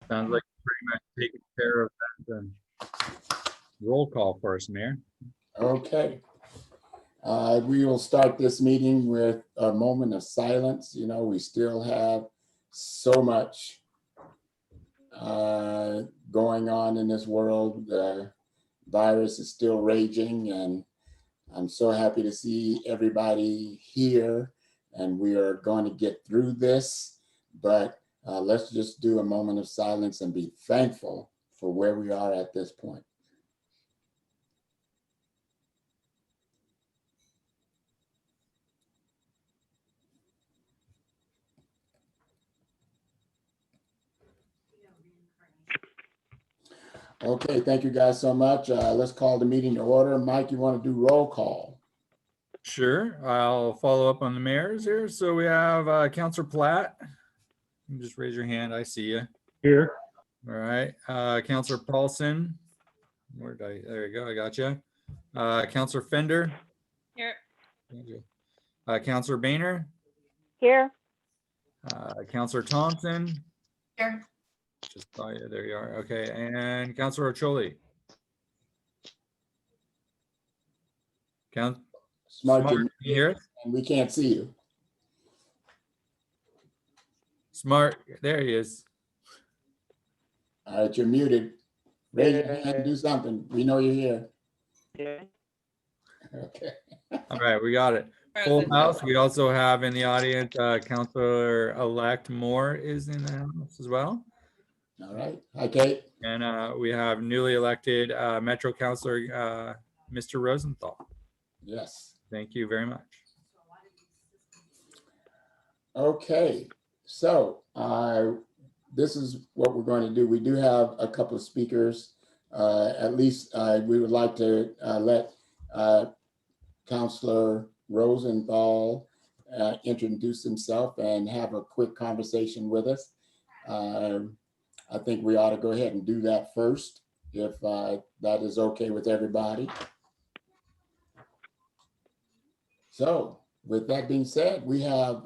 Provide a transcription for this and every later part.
Sounds like pretty much taking care of that. Then roll call for us, Mayor. Okay. We will start this meeting with a moment of silence. You know, we still have so much going on in this world. The virus is still raging, and I'm so happy to see everybody here, and we are going to get through this. But let's just do a moment of silence and be thankful for where we are at this point. Okay, thank you guys so much. Let's call the meeting to order. Mike, you want to do roll call? Sure, I'll follow up on the mayors here. So we have Councilor Platt. You can just raise your hand. I see you. Here. All right. Councilor Paulson. Where did I? There you go. I got you. Councilor Fender. Here. Councilor Boehner. Here. Councilor Thompson. Here. Just saw you. There you are. Okay. And Councilor Ocholi. Smart, Can you hear us? and we can't see you. Smart. There he is. All right, you're muted. Raise your hand, do something. We know you're here. Yeah. Okay. All right. We got it. Full house. We also have in the audience, Councilor-elect Moore is in the house as well. All right. Hi, Kate. And we have newly elected Metro Councilor, Mr. Rosenthal. Yes. Thank you very much. Okay. So this is what we're going to do. We do have a couple of speakers. At least we would like to let Councilor Rosenthal introduce himself and have a quick conversation with us. I think we ought to go ahead and do that first, if that is okay with everybody. So with that being said, we have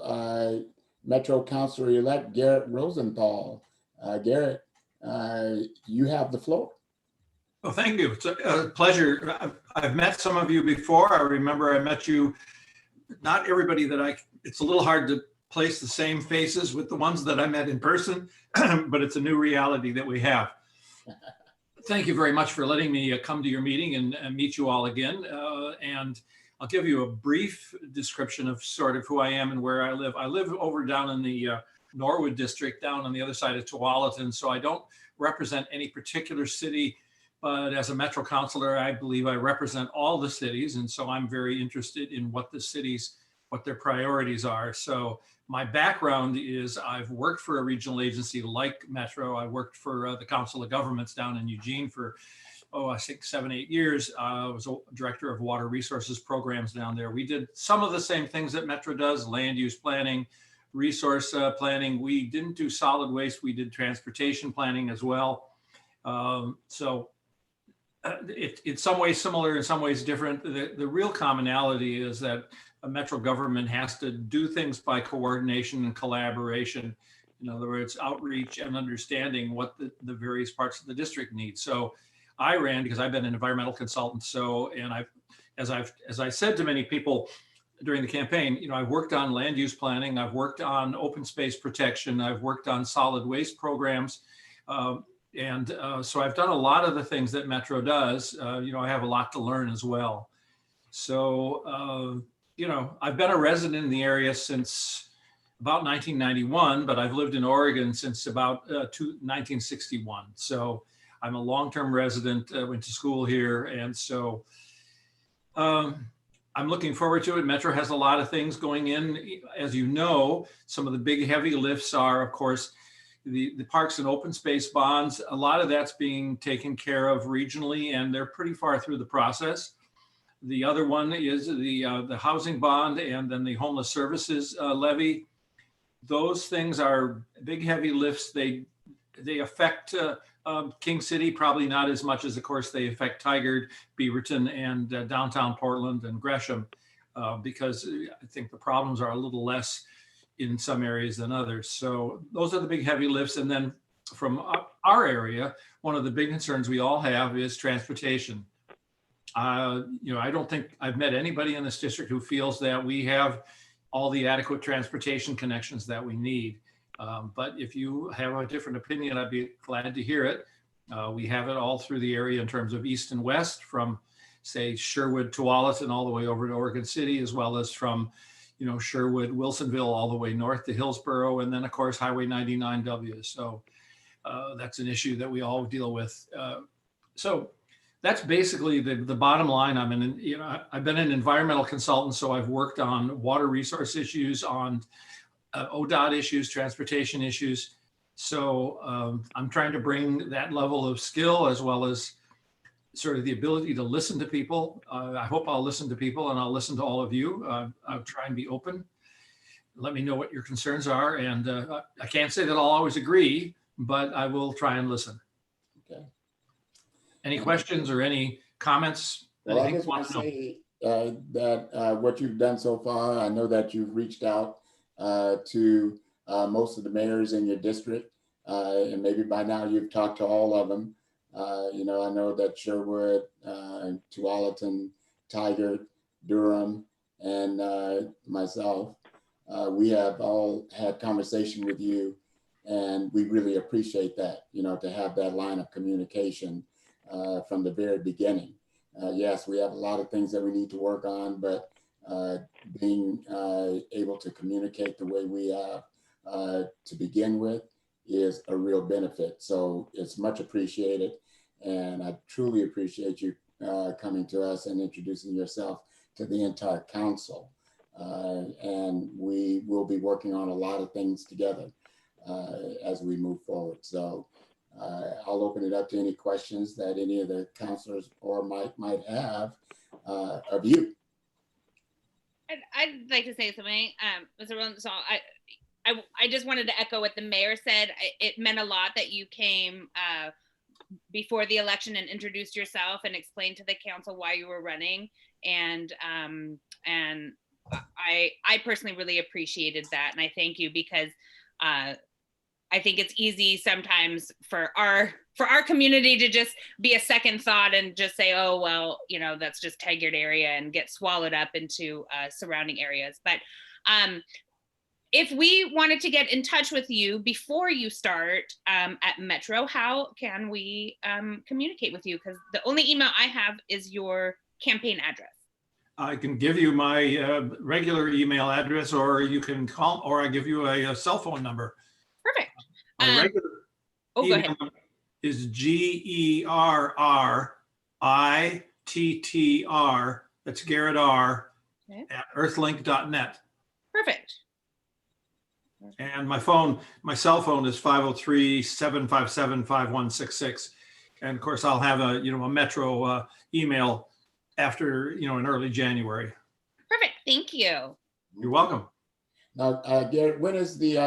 Metro Councilor-elect Gerritt Rosenthal. Gerritt, you have the floor. Well, thank you. It's a pleasure. I've met some of you before. I remember I met you, not everybody that it's a little hard to place the same faces with the ones that I met in person, but it's a new reality that we have. Thank you very much for letting me come to your meeting and meet you all again. And I'll give you a brief description of sort of who I am and where I live. I live over down in the Norwood district, down on the other side of Tualatin. So I don't represent any particular city, but as a Metro Councilor, I believe I represent all the cities. And so I'm very interested in what the cities, what their priorities are. So my background is I've worked for a regional agency like Metro. I worked for the Council of Governments down in Eugene for, I think 7, 8 years. I was a director of water resources programs down there. We did some of the same things that Metro does, land use planning, resource planning. We didn't do solid waste. We did transportation planning as well. It's some ways similar, in some ways different. The real commonality is that a Metro government has to do things by coordination and collaboration. In other words, outreach and understanding what the various parts of the district need. So I ran because I've been an environmental consultant. So, and as I said to many people during the campaign, you know, I've worked on land use planning, I've worked on open space protection, I've worked on solid waste programs. So I've done a lot of the things that Metro does. You know, I have a lot to learn as well. So, you know, I've been a resident in the area since about 1991, but I've lived in Oregon since about 1961. So I'm a long-term resident, went to school here. And so I'm looking forward to it. Metro has a lot of things going in. As you know, some of the big heavy lifts are, of course, the parks and open space bonds. A lot of that's being taken care of regionally, and they're pretty far through the process. The other one is the housing bond and then the homeless services levy. Those things are big heavy lifts. They affect King City, probably not as much as, of course, they affect Tigard, Beaverton, and downtown Portland and Gresham, because I think the problems are a little less in some areas than others. So those are the big heavy lifts. And then from our area, one of the big concerns we all have is transportation. I don't think I've met anybody in this district who feels that we have all the adequate transportation connections that we need. But if you have a different opinion, I'd be glad to hear it. We have it all through the area in terms of east and west, from say Sherwood to Tualatin all the way over to Oregon City, as well as from Sherwood, Wilsonville, all the way north to Hillsborough, and then of course Highway 99W. So that's an issue that we all deal with. So that's basically the bottom line. I've been an environmental consultant, so I've worked on water resource issues, on ODOT issues, transportation issues. So I'm trying to bring that level of skill as well as sort of the ability to listen to people. I hope I'll listen to people, and I'll listen to all of you. I'll try and be open. Let me know what your concerns are. And I can't say that I'll always agree, but I will try and listen. Okay. Any questions or any comments? Well, I just want to say that what you've done so far, I know that you've reached out to most of the mayors in your district, and maybe by now you've talked to all of them. I know that Sherwood, Tualatin, Tigard, Durham, and myself, we have all had conversation with you, and we really appreciate that, to have that line of communication from the very beginning. Yes, we have a lot of things that we need to work on, but being able to communicate the way we have to begin with is a real benefit. So it's much appreciated. And I truly appreciate you coming to us and introducing yourself to the entire council. And we will be working on a lot of things together as we move forward. So I'll open it up to any questions that any of the councilors or might have of you. I'd like to say something, Mr. Rosenthal. I just wanted to echo what the mayor said. It meant a lot that you came before the election and introduced yourself and explained to the council why you were running. And I personally really appreciated that. And I thank you, because I think it's easy sometimes for our community to just be a second thought and just say, oh, well, that's just Tigard area, and get swallowed up into surrounding areas. But if we wanted to get in touch with you before you start at Metro, how can we communicate with you? Because the only email I have is your campaign address. I can give you my regular email address, or you can call, or I give you a cell phone number. Perfect. My regular go ahead. is GERRITTR. That's Gerritt R. Okay. At earthlink.net. Perfect. And my cell phone is 503-757-5166. And of course, I'll have a Metro email after, in early January. Perfect. Thank you. You're welcome. Now, Gerritt, when is the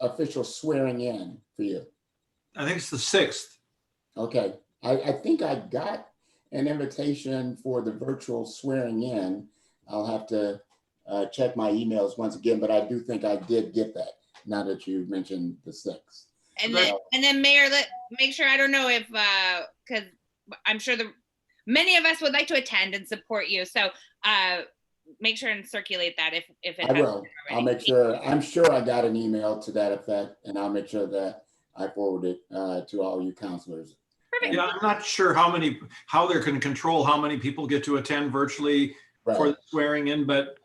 official swearing in for you? I think it's the 6th. Okay. I think I got an invitation for the virtual swearing in. I'll have to check my emails once again, but I do think I did get that, now that you mentioned the 6th. And then Mayor, make sure, I don't know if, because I'm sure many of us would like to attend and support you. So make sure and circulate that if it I will. I'll make sure. I'm sure I got an email to that effect, and I'll make sure that I forward it to all you councilors. Perfect. Yeah, I'm not sure how they can control how many people get to attend virtually for the swearing in, but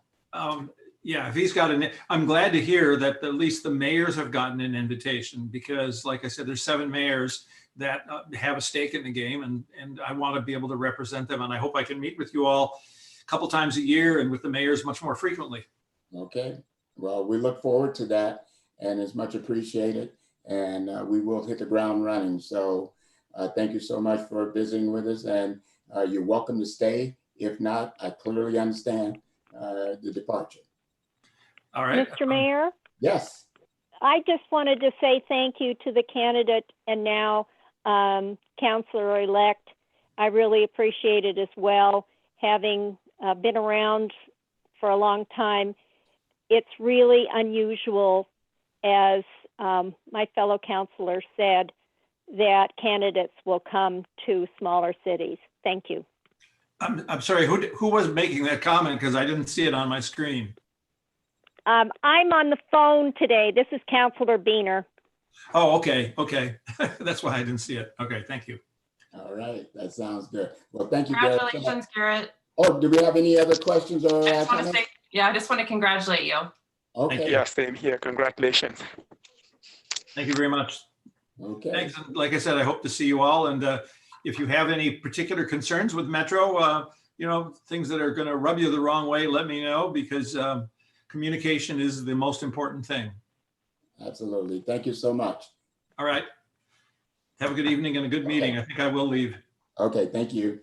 yeah, if he's got I'm glad to hear that at least the mayors have gotten an invitation, because like I said, there's 7 mayors that have a stake in the game, and I want to be able to represent them. And I hope I can meet with you all a couple times a year, and with the mayors much more frequently. Okay. Well, we look forward to that, and it's much appreciated, and we will hit the ground running. So thank you so much for visiting with us, and you're welcome to stay. If not, I clearly understand the departure. All right. Mr. Mayor, Yes. I just wanted to say thank you to the candidate and now Councilor-elect. I really appreciate it as well. Having been around for a long time, it's really unusual, as my fellow councilor said, that candidates will come to smaller cities. Thank you. I'm sorry, who was making that comment? Because I didn't see it on my screen. I'm on the phone today. This is Councilor Beaner. Oh, okay, okay. That's why I didn't see it. Okay, thank you. All right, that sounds good. Well, thank you, Gerritt. Congratulations, Gerritt. Oh, do we have any other questions or I just want to comments? say, yeah, I just want to congratulate you. Okay, Yeah, same here. Congratulations. Thank you very much. okay. Thanks. And like I said, I hope to see you all. And if you have any particular concerns with Metro, you know, things that are going to rub you the wrong way, let me know, because communication is the most important thing. Absolutely. Thank you so much. All right. Have a good evening and a good meeting. I think I will leave. Okay, thank you.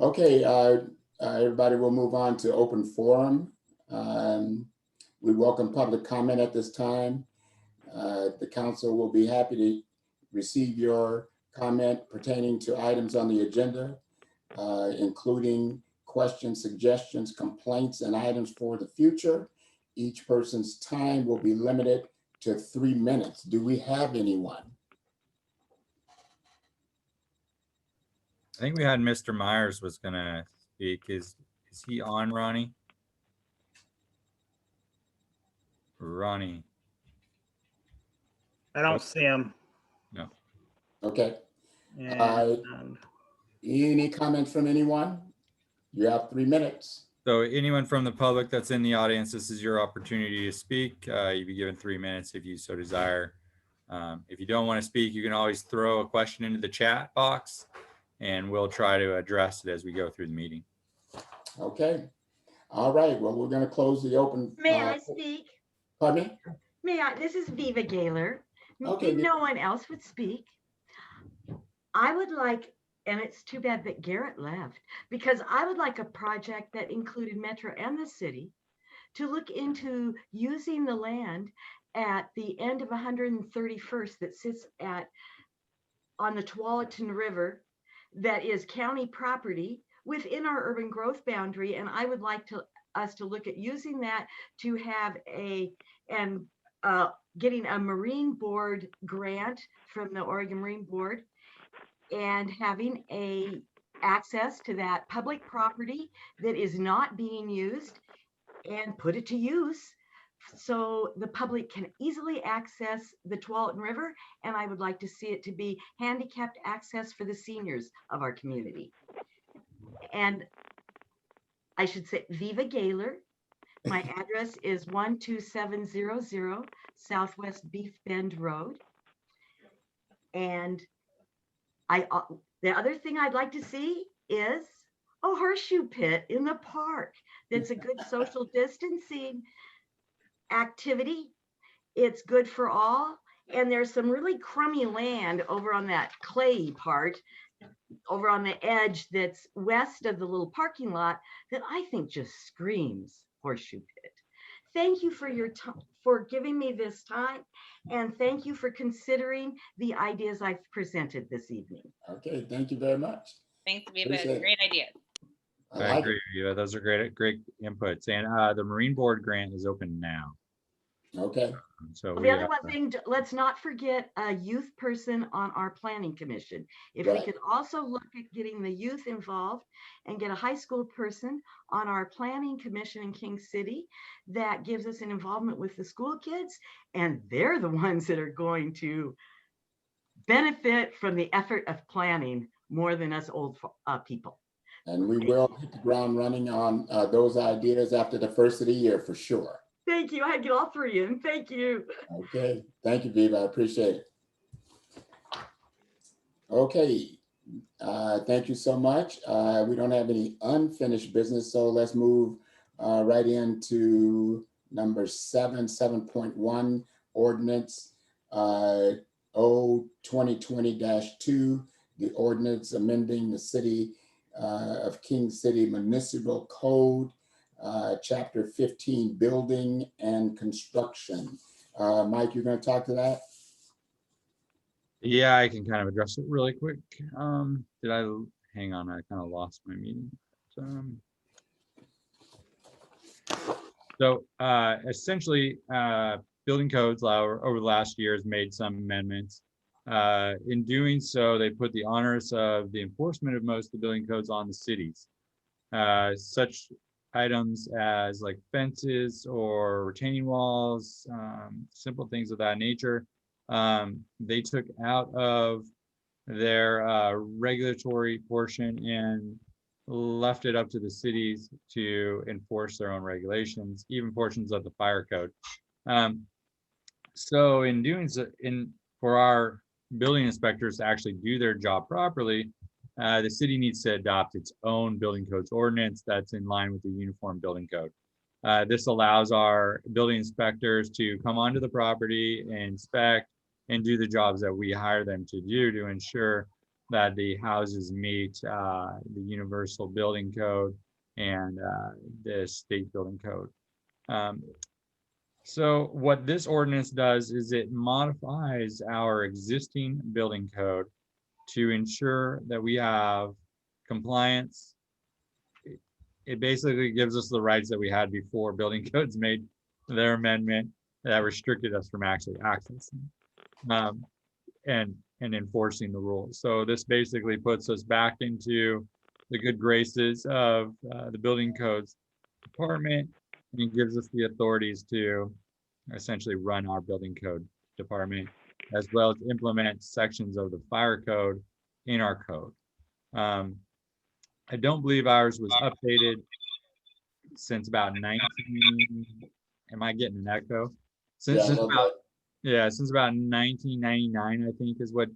Okay, everybody will move on to open forum. We welcome public comment at this time. The council will be happy to receive your comment pertaining to items on the agenda, including questions, suggestions, complaints, and items for the future. Each person's time will be limited to 3 minutes. Do we have anyone? I think we had Mr. Myers was gonna speak. Is he on, Ronnie? Ronnie. I don't see him. No. Okay. And Any comments from anyone? You have 3 minutes. So anyone from the public that's in the audience, this is your opportunity to speak. You'll be given 3 minutes if you so desire. If you don't want to speak, you can always throw a question into the chat box and we'll try to address it as we go through the meeting. Okay. All right. Well, we're going to close the open. May I speak? Pardon me? May I? This is Viva Gaylor. Okay, If Viva. no one else would speak, I would like, and it's too bad that Gerritt left, because I would like a project that included Metro and the city to look into using the land at the end of 131st that sits on the Tualatin River, that is county property within our urban growth boundary. And I would like us to look at using that to have getting a Marine Board grant from the Oregon Marine Board and having access to that public property that is not being used and put it to use so the public can easily access the Tualatin River. And I would like to see it to be handicapped access for the seniors of our community. And I should say Viva Gaylor. My address is 12700 Southwest Beef Bend Road. And the other thing I'd like to see is a horseshoe pit in the park. That's a good social distancing activity. It's good for all. And there's some really crummy land over on that clay part, over on the edge that's west of the little parking lot that I think just screams horseshoe pit. Thank you for your time, for giving me this time, and thank you for considering the ideas I've presented this evening. Okay, thank you very much. Thanks, Viva. Appreciate it. Great idea. I agree with you. Those are great inputs. And the Marine Board grant is open now. Okay. So The other one thing, let's not forget a youth person on our planning commission. If we Right. could also look at getting the youth involved and get a high school person on our planning commission in King City, that gives us an involvement with the school kids, and they're the ones that are going to benefit from the effort of planning more than us old people. And we will hit the ground running on those ideas after the first of the year for sure. Thank you. I get all three in. Thank you. Okay, thank you, Viva. I appreciate it. Okay, thank you so much. We don't have any unfinished business, so let's move right into number 7.1 ordinance 2020-2, the ordinance amending the City of King City Municipal Code, Chapter 15, Building and Construction. Mike, you're going to talk to that? Yeah, I can kind of address it really quick. Hang on, I kind of lost my meeting. So essentially, building codes over the last year has made some amendments In doing so, they put the onus of the enforcement of most of the building codes on the cities. Such items as like fences or retaining walls, simple things of that nature, they took out of their regulatory portion and left it up to the cities to enforce their own regulations, even portions of the fire code. So in doing so, for our building inspectors to actually do their job properly, the city needs to adopt its own building codes ordinance that's in line with the uniform building code. This allows our building inspectors to come onto the property, inspect, and do the jobs that we hire them to do to ensure that the houses meet the universal building code and the state building code. So what this ordinance does is it modifies our existing building code to ensure that we have compliance. It basically gives us the rights that we had before building codes made their amendment that restricted us from actually accessing and enforcing the rules. So this basically puts us back into the good graces of the building codes department, and it gives us the authorities to essentially run our building code department, as well as implement sections of the fire code in our code. I don't believe ours was updated since about 19, am I getting an echo? Since about 1999, I think is what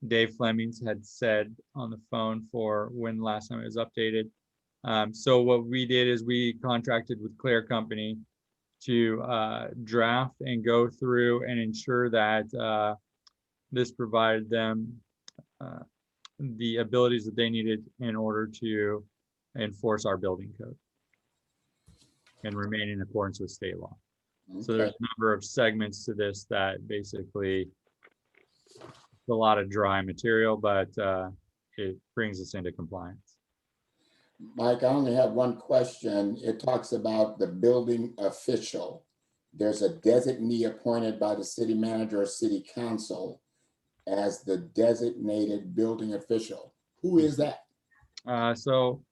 Dave Flemings had said on the phone for when the last time it was updated. So what we did is we contracted with Claire Company to draft and go through and ensure that this provided them the abilities that they needed in order to enforce our building code and remain in accordance with state law. Okay. So there's a number of segments to this that basically it's a lot of dry material, but it brings us into compliance. Mike, I only have one question. It talks about the building official. There's a designee appointed by the city manager or city council as the designated building official. Who is that? So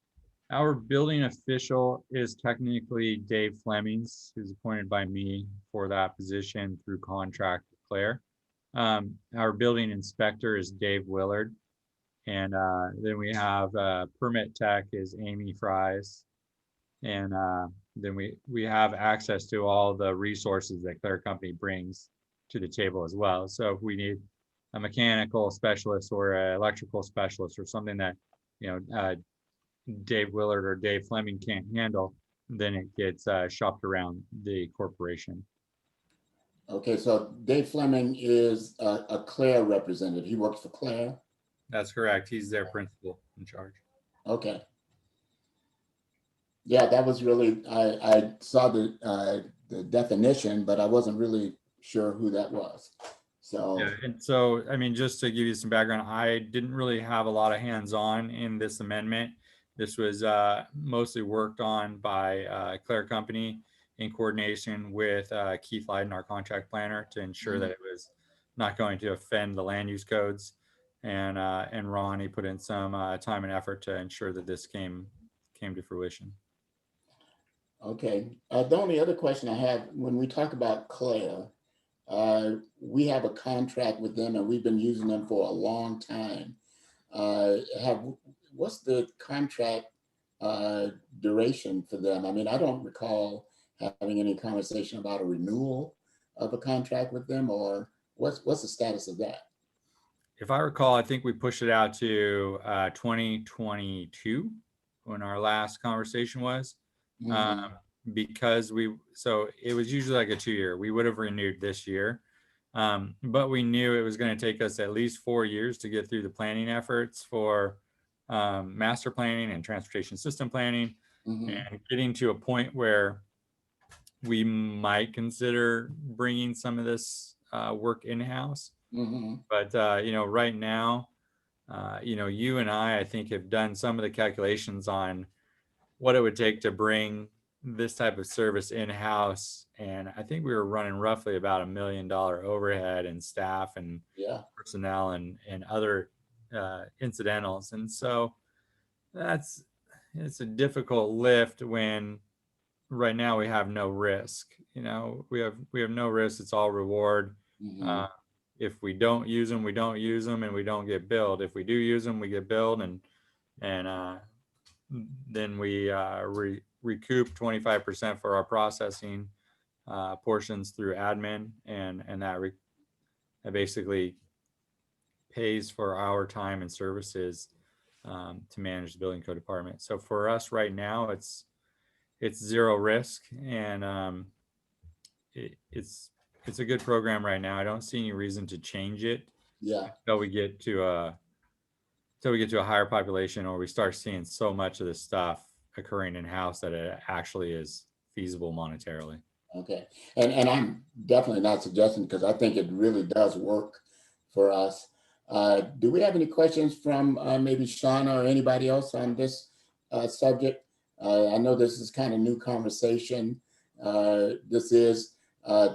our building official is technically Dave Flemings, who's appointed by me for that position through contract with Claire. Our building inspector is Dave Willard. And then we have permit tech is Amy Fries. And then we have access to all the resources that Claire Company brings to the table as well. So if we need a mechanical specialist or an electrical specialist or something that, Dave Willard or Dave Fleming can't handle, then it gets shopped around the corporation. Okay, so Dave Fleming is a Claire representative. He works for Claire? That's correct. He's their principal in charge. Okay. Yeah, that was really, I saw the definition, but I wasn't really sure who that was. So, yeah, and so, I mean, just to give you some background, I didn't really have a lot of hands-on in this amendment. This was mostly worked on by Claire Company in coordination with Keith Leiden, our contract planner, to ensure that it was not going to offend the land use codes. And Ronnie put in some time and effort to ensure that this came to fruition. Okay. The only other question I have, when we talk about Claire, we have a contract with them and we've been using them for a long time. What's the contract duration for them? I mean, I don't recall having any conversation about a renewal of a contract with them, or what's the status of that? If I recall, I think we pushed it out to 2022 when our last conversation was. Because so it was usually like a 2-year. We would have renewed this year, but we knew it was going to take us at least 4 years to get through the planning efforts for master planning and transportation system planning, and getting to a point where we might consider bringing some of this work in-house. But right now, you and I think have done some of the calculations on what it would take to bring this type of service in-house, and I think we were running roughly about $1 million overhead and staff and Yeah, personnel and other incidentals. And so it's a difficult lift when right now we have no risk. You know, we have no risk. It's all reward. mhm, If we don't use them, we don't use them, and we don't get billed. If we do use them, we get billed, and then we recoup 25% for our processing portions through admin, and that basically pays for our time and services to manage the building code department. So for us right now, it's zero risk, and it's a good program right now. I don't see any reason to change it yeah, until we get to a higher population, or we start seeing so much of this stuff occurring in house that it actually is feasible monetarily. okay. And I'm definitely not suggesting, because I think it really does work for us. Do we have any questions from maybe Shauna or anybody else on this subject? I know this is kind of new conversation. This is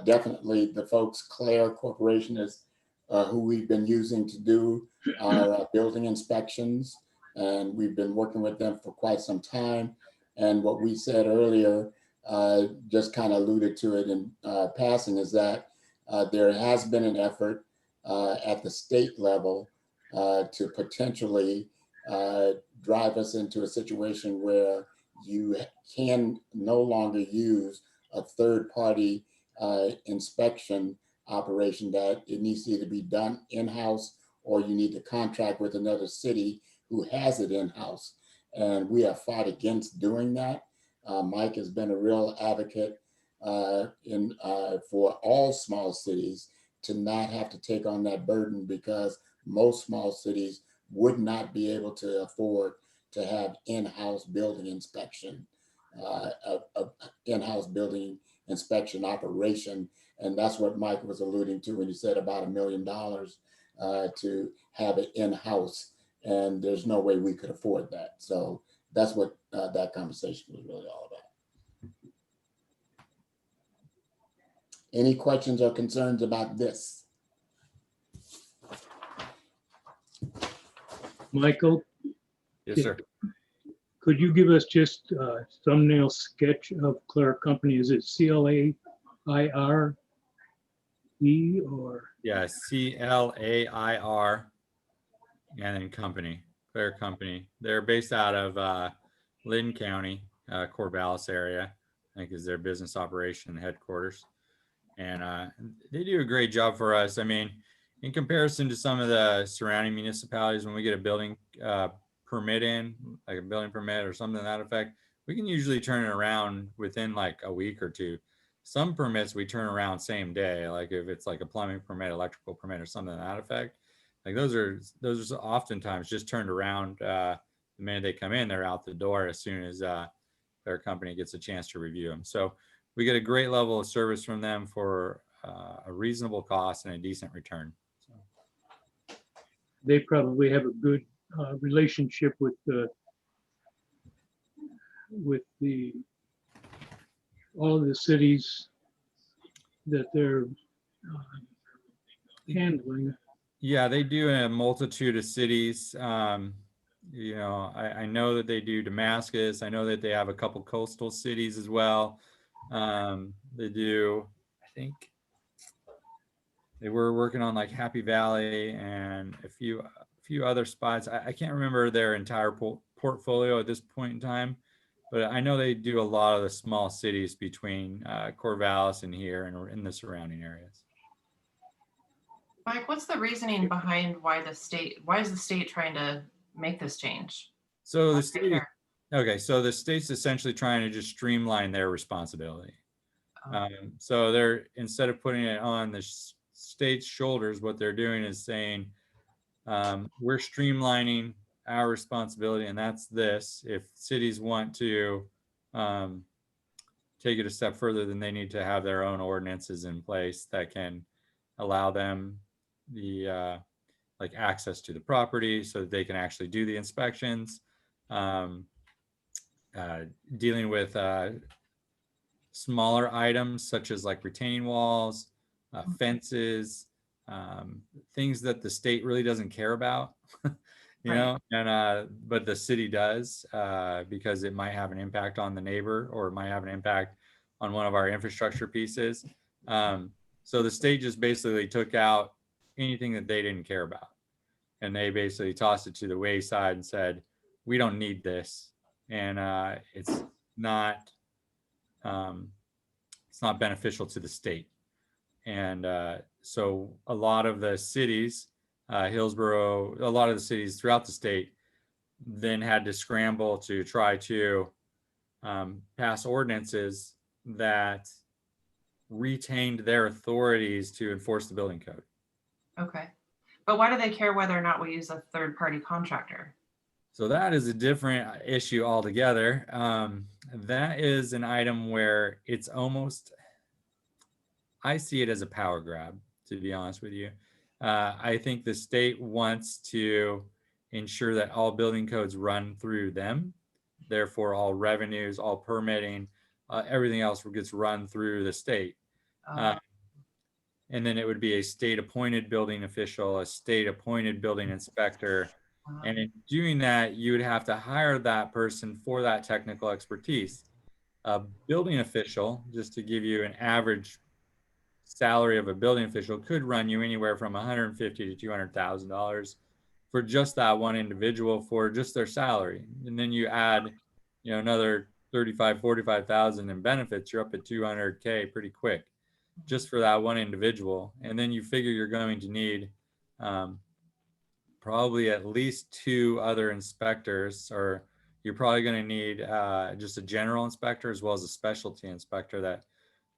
definitely the folks, Claire Corporation is who we've been using to do our building inspections. And we've been working with them for quite some time. And what we said earlier, just kind of alluded to it in passing, is that there has been an effort at the state level to potentially drive us into a situation where you can no longer use a third-party inspection operation, that it needs to either be done in-house or you need to contract with another city who has it in-house. And we have fought against doing that. Mike has been a real advocate for all small cities to not have to take on that burden, because most small cities would not be able to afford to have in-house building inspection, in-house building inspection operation. And that's what Mike was alluding to when he said about $1 million to have it in-house. And there's no way we could afford that. So that's what that conversation was really all about. Any questions or concerns about this? Michael, Yes, sir. could you give us just a thumbnail sketch of Claire Company? Is it CLAIRE or? Yeah, CLAIR and then company, Claire Company. They're based out of Lynn County, Corvallis area, I think is their business operation headquarters. And they do a great job for us. I mean, in comparison to some of the surrounding municipalities, when we get a building permit in, like a building permit or something to that effect, we can usually turn it around within like a week or two. Some permits we turn around same day, like if it's like a plumbing permit, electrical permit, or something to that effect. Like those are oftentimes just turned around the minute they come in, they're out the door as soon as their company gets a chance to review them. So we get a great level of service from them for a reasonable cost and a decent return. So. They probably have a good relationship with all of the cities that they're handling. Yeah, they do in a multitude of cities. You know, I know that they do Damascus. I know that they have a couple coastal cities as well. They do, I think they were working on like Happy Valley and a few other spots. I can't remember their entire portfolio at this point in time, but I know they do a lot of the small cities between Corvallis and here and in the surrounding areas. Mike, what's the reasoning behind why is the state trying to make this change? So the state, okay, so the state's essentially trying to just streamline their responsibility. So they're, instead of putting it on the state's shoulders, what they're doing is saying, we're streamlining our responsibility, and that's this. If cities want to take it a step further, then they need to have their own ordinances in place that can allow them the like access to the property so that they can actually do the inspections, dealing with smaller items such as like retaining walls, fences, things that the state really doesn't care about, you Right. know, and but the city does, because it might have an impact on the neighbor, or it might have an impact on one of our infrastructure pieces. So the state just basically took out anything that they didn't care about, and they basically tossed it to the wayside and said, we don't need this, and it's not beneficial to the state. And so a lot of the cities, Hillsborough, a lot of the cities throughout the state then had to scramble to try to pass ordinances that retained their authorities to enforce the building code. Okay. But why do they care whether or not we use a third-party contractor? So that is a different issue altogether. That is an item where it's almost, I see it as a power grab, to be honest with you. I think the state wants to ensure that all building codes run through them. Therefore, all revenues, all permitting, everything else gets run through the state. And then it would be a state appointed building official, a state appointed building inspector. And in doing that, you would have to hire that person for that technical expertise. A building official, just to give you an average salary of a building official, could run you anywhere from $150,000 to $200,000 for just that one individual, for just their salary. And then you add, you know, another 35, 45,000 in benefits, you're up at 200K pretty quick, just for that one individual. And then you figure you're going to need probably at least 2 other inspectors, or you're probably going to need just a general inspector as well as a specialty inspector that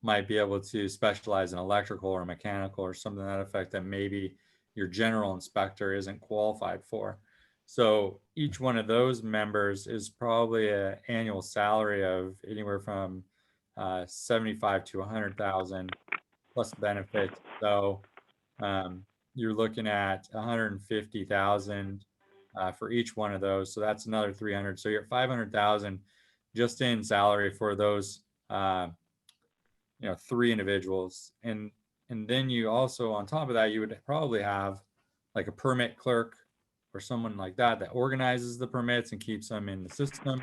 might be able to specialize in electrical or mechanical or something to that effect that maybe your general inspector isn't qualified for. So each one of those members is probably an annual salary of anywhere from 75 to 100,000 plus benefits. So you're looking at 150,000 for each one of those. So that's another 300. So you're at 500,000 just in salary for those 3 individuals. And then you also, on top of that, you would probably have like a permit clerk or someone like that that organizes the permits and keeps them in the system.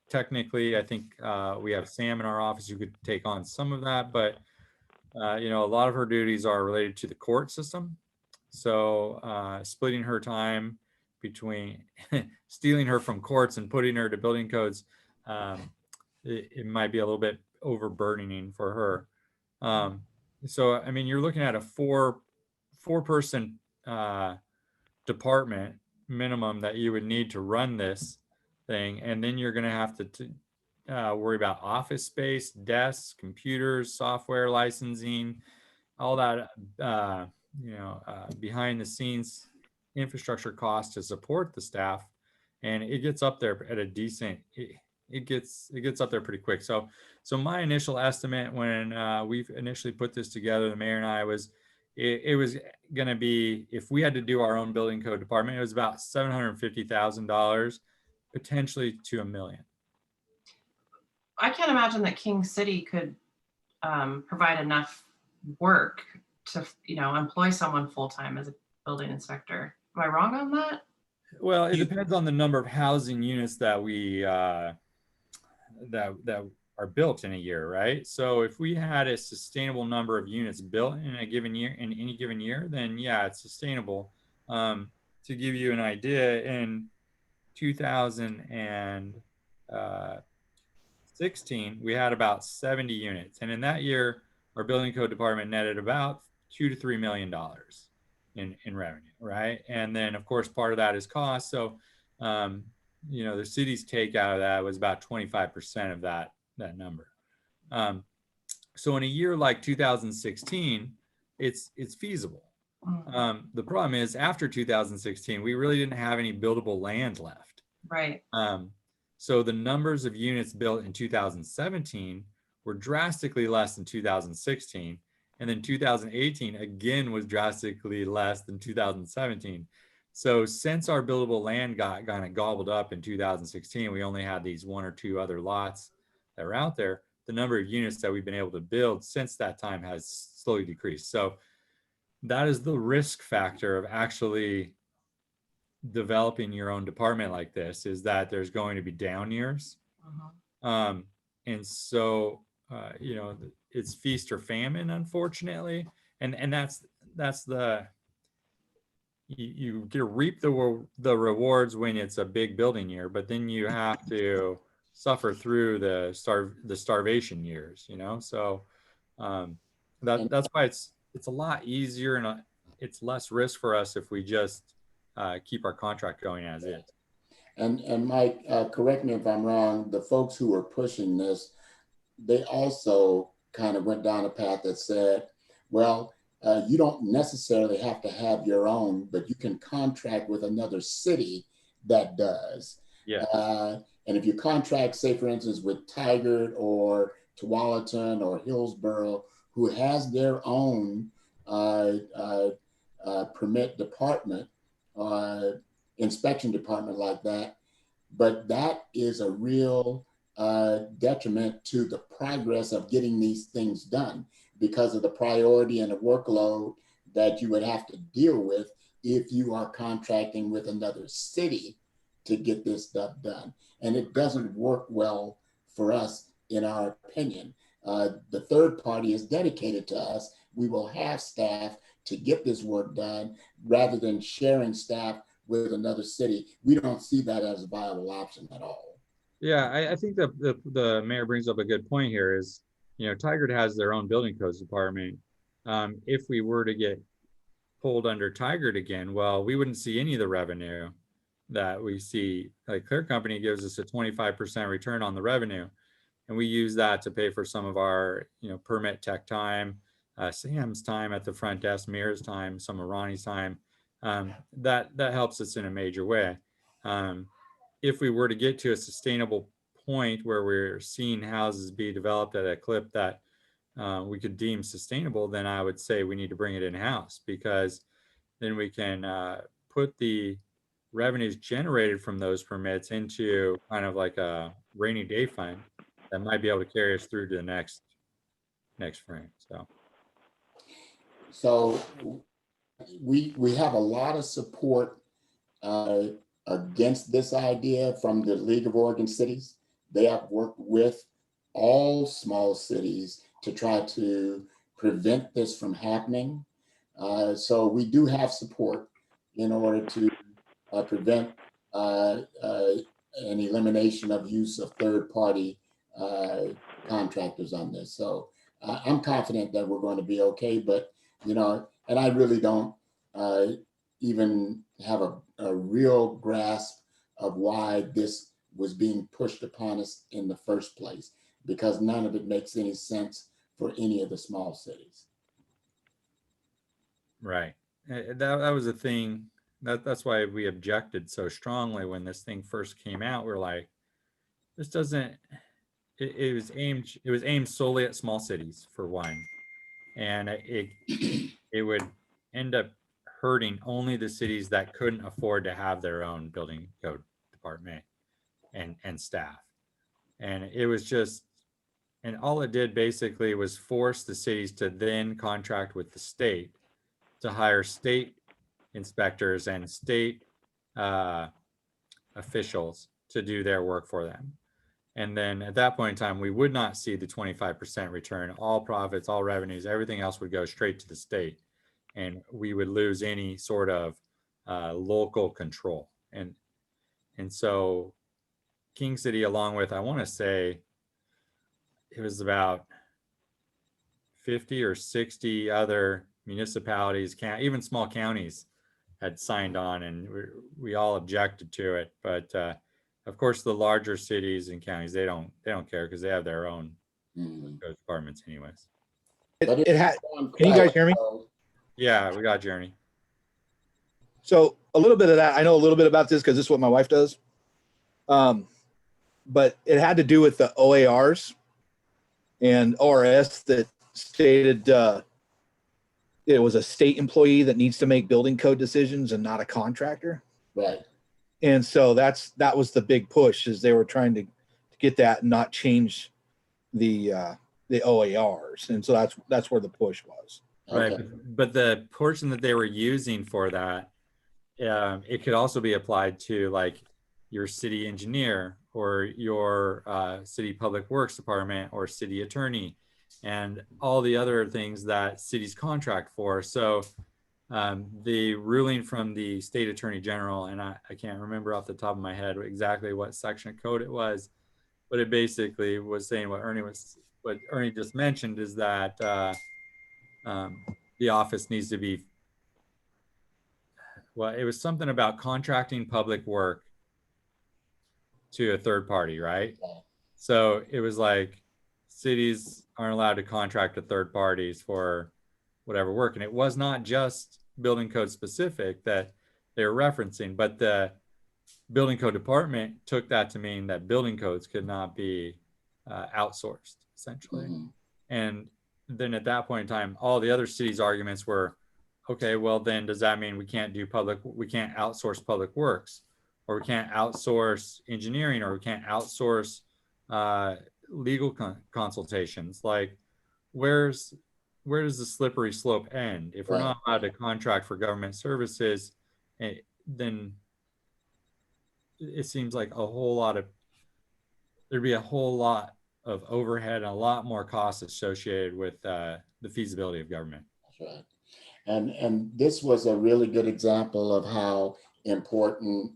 Technically, I think we have Sam in our office who could take on some of that, but a lot of her duties are related to the court system. So splitting her time between stealing her from courts and putting her to building codes, it might be a little bit overburdening for her. So, I mean, you're looking at a four-person department minimum that you would need to run this thing. And then you're going to have to worry about office space, desks, computers, software licensing, all that, behind the scenes infrastructure costs to support the staff. And it gets up there at a decent, it gets up there pretty quick. So my initial estimate when we've initially put this together, the mayor and I, was it was going to be, if we had to do our own building code department, it was about $750,000, potentially to $1 million. I can't imagine that King City could provide enough work to, employ someone full-time as a building inspector. Am I wrong on that? Well, it depends on the number of housing units that we that are built in a year, right? So if we had a sustainable number of units built in a given year, in any given year, then yeah, it's sustainable. To give you an idea, in 2016, we had about 70 units, and in that year, our building code department netted about $2 to $3 million in revenue, right? And then, of course, part of that is cost. So, the city's take out of that was about 25% of that number. So in a year like 2016, it's feasible. The problem is, after 2016, we really didn't have any buildable land left. Right. So the numbers of units built in 2017 were drastically less than 2016. And then 2018 again was drastically less than 2017. So since our buildable land got kind of gobbled up in 2016, we only had these 1 or 2 other lots that are out there, the number of units that we've been able to build since that time has slowly decreased. So that is the risk factor of actually developing your own department like this, is that there's going to be down years. And so, you know, it's feast or famine, unfortunately. And that's the, you get to reap the rewards when it's a big building year, but then you have to suffer through the starvation years, you know? So that's why it's a lot easier and it's less risk for us if we just keep our contract going as is. And Mike, correct me if I'm wrong, the folks who were pushing this, they also kind of went down a path that said, well, you don't necessarily have to have your own, but you can contract with another city that does. Yeah. And if you contract, say, for instance, with Tigard or Tualatin or Hillsborough, who has their own permit department, inspection department like that, but that is a real detriment to the progress of getting these things done because of the priority and the workload that you would have to deal with if you are contracting with another city to get this stuff done. And it doesn't work well for us, in our opinion. The third party is dedicated to us. We will have staff to get this work done rather than sharing staff with another city. We don't see that as a viable option at all. Yeah, I think the mayor brings up a good point here is, you know, Tigard has their own building codes department. If we were to get pulled under Tigard again, well, we wouldn't see any of the revenue that we see. Like Clear Company gives us a 25% return on the revenue, and we use that to pay for some of our, you know, permit tech time, Sam's time at the front desk, Mira's time, some of Ronnie's time. That helps us in a major way. If we were to get to a sustainable point where we're seeing houses be developed at a clip that we could deem sustainable, then I would say we need to bring it in-house, because then we can put the revenues generated from those permits into kind of like a rainy day fund that might be able to carry us through to the next frame. So we have a lot of support against this idea from the League of Oregon Cities. They have worked with all small cities to try to prevent this from happening. So we do have support in order to prevent an elimination of use of third-party contractors on this. So I'm confident that we're going to be okay, but, you know, and I really don't even have a real grasp of why this was being pushed upon us in the first place, because none of it makes any sense for any of the small cities. Right. That was a thing. That's why we objected so strongly when this thing first came out. We're like, this doesn't, it was aimed solely at small cities, for one. And it would end up hurting only the cities that couldn't afford to have their own building code department and staff. And it was just, and all it did basically was force the cities to then contract with the state to hire state inspectors and state officials to do their work for them. And then at that point in time, we would not see the 25% return. All profits, all revenues, everything else would go straight to the state. And we would lose any sort of local control. And so King City, along with, I want to say, it was about 50 or 60 other municipalities, even small counties, had signed on, and we all objected to it. But of course, the larger cities and counties, they don't care because they have their own departments anyways. Can you guys hear me? Yeah, we got Jeremy. So a little bit of that, I know a little bit about this because this is what my wife does. But it had to do with the OARs and ORS that stated it was a state employee that needs to make building code decisions and not a contractor. Right. And so that was the big push, is they were trying to get that and not change the OARs. And so that's where the push was. Right, Okay. but the portion that they were using for that, it could also be applied to like your city engineer or your city public works department or city attorney and all the other things that cities contract for. So the ruling from the state attorney general, and I can't remember off the top of my head exactly what section of code it was, but it basically was saying what Ernie just mentioned is that the office needs to be, well, it was something about contracting public work to a third party, right? So it was like cities aren't allowed to contract to third parties for whatever work. And it was not just building code specific that they were referencing, but the building code department took that to mean that building codes could not be outsourced, essentially. Mm-hmm. And then at that point in time, all the other cities' arguments were, okay, well then does that mean we can't outsource public works, or we can't outsource engineering, or we can't outsource legal consultations? Like, where does the slippery slope end? If we're not allowed to contract for government services, then it seems like there'd be a whole lot of overhead and a lot more costs associated with the feasibility of government. That's right. And this was a really good example of how important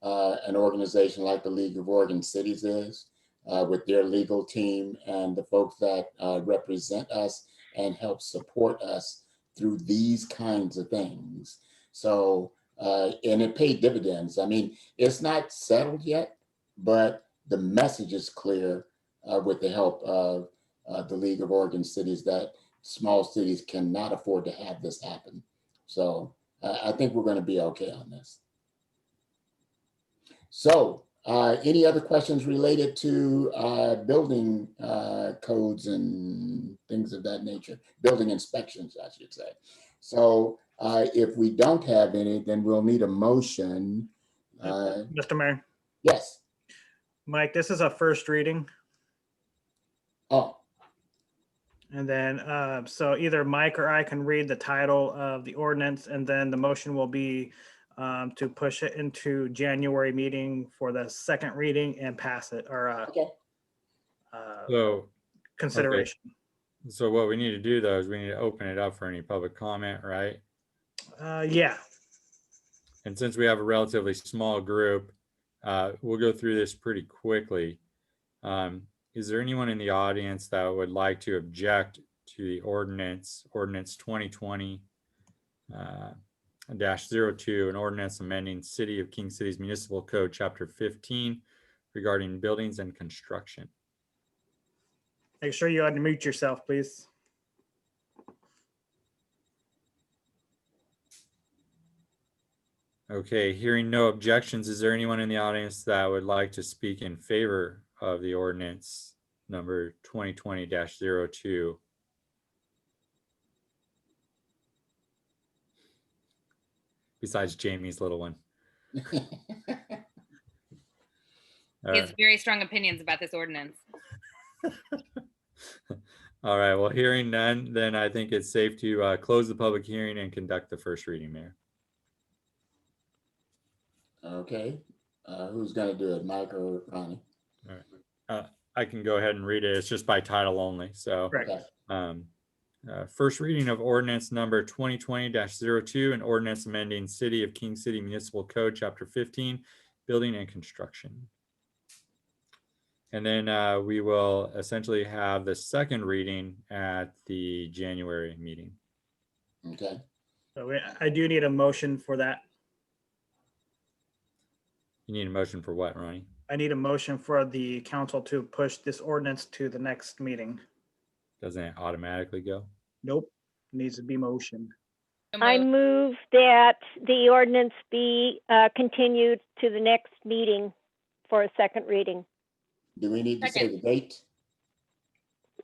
an organization like the League of Oregon Cities is, with their legal team and the folks that represent us and help support us through these kinds of things. So, and it paid dividends. I mean, it's not settled yet, but the message is clear with the help of the League of Oregon Cities that small cities cannot afford to have this happen. So I think we're going to be okay on this. So any other questions related to building codes and things of that nature? Building inspections, I should say. So if we don't have any, then we'll need a motion. Mr. Mayor. Yes. Mike, this is a first reading. Oh. And then, so either Mike or I can read the title of the ordinance, and then the motion will be to push it into January meeting for the second reading and pass it, or Okay. consideration. Okay. So what we need to do though is we need to open it up for any public comment, right? Yeah. And since we have a relatively small group, we'll go through this pretty quickly. Is there anyone in the audience that would like to object to the ordinance 2020-02, an ordinance amending City of King City's Municipal Code, Chapter 15, regarding buildings and construction? Make sure you unmute yourself, please. Okay, hearing no objections, is there anyone in the audience that would like to speak in favor of the ordinance number 2020-02? Besides Jamie's little one. He has very strong opinions about this ordinance. All right, well, hearing none, then I think it's safe to close the public hearing and conduct the first reading, Mayor. Okay. Who's going to do it, Mike or Ronnie? All right. I can go ahead and read it. It's just by title only. So first reading of ordinance number 2020-02, an ordinance amending City of King City Municipal Code, Chapter 15, building and construction. And then we will essentially have the second reading at the January meeting. Okay. So I do need a motion for that. You need a motion for what, Ronnie? I need a motion for the council to push this ordinance to the next meeting. Doesn't it automatically go? Nope, needs to be motioned. I move that the ordinance be continued to the next meeting for a second reading. Do we need to say the date?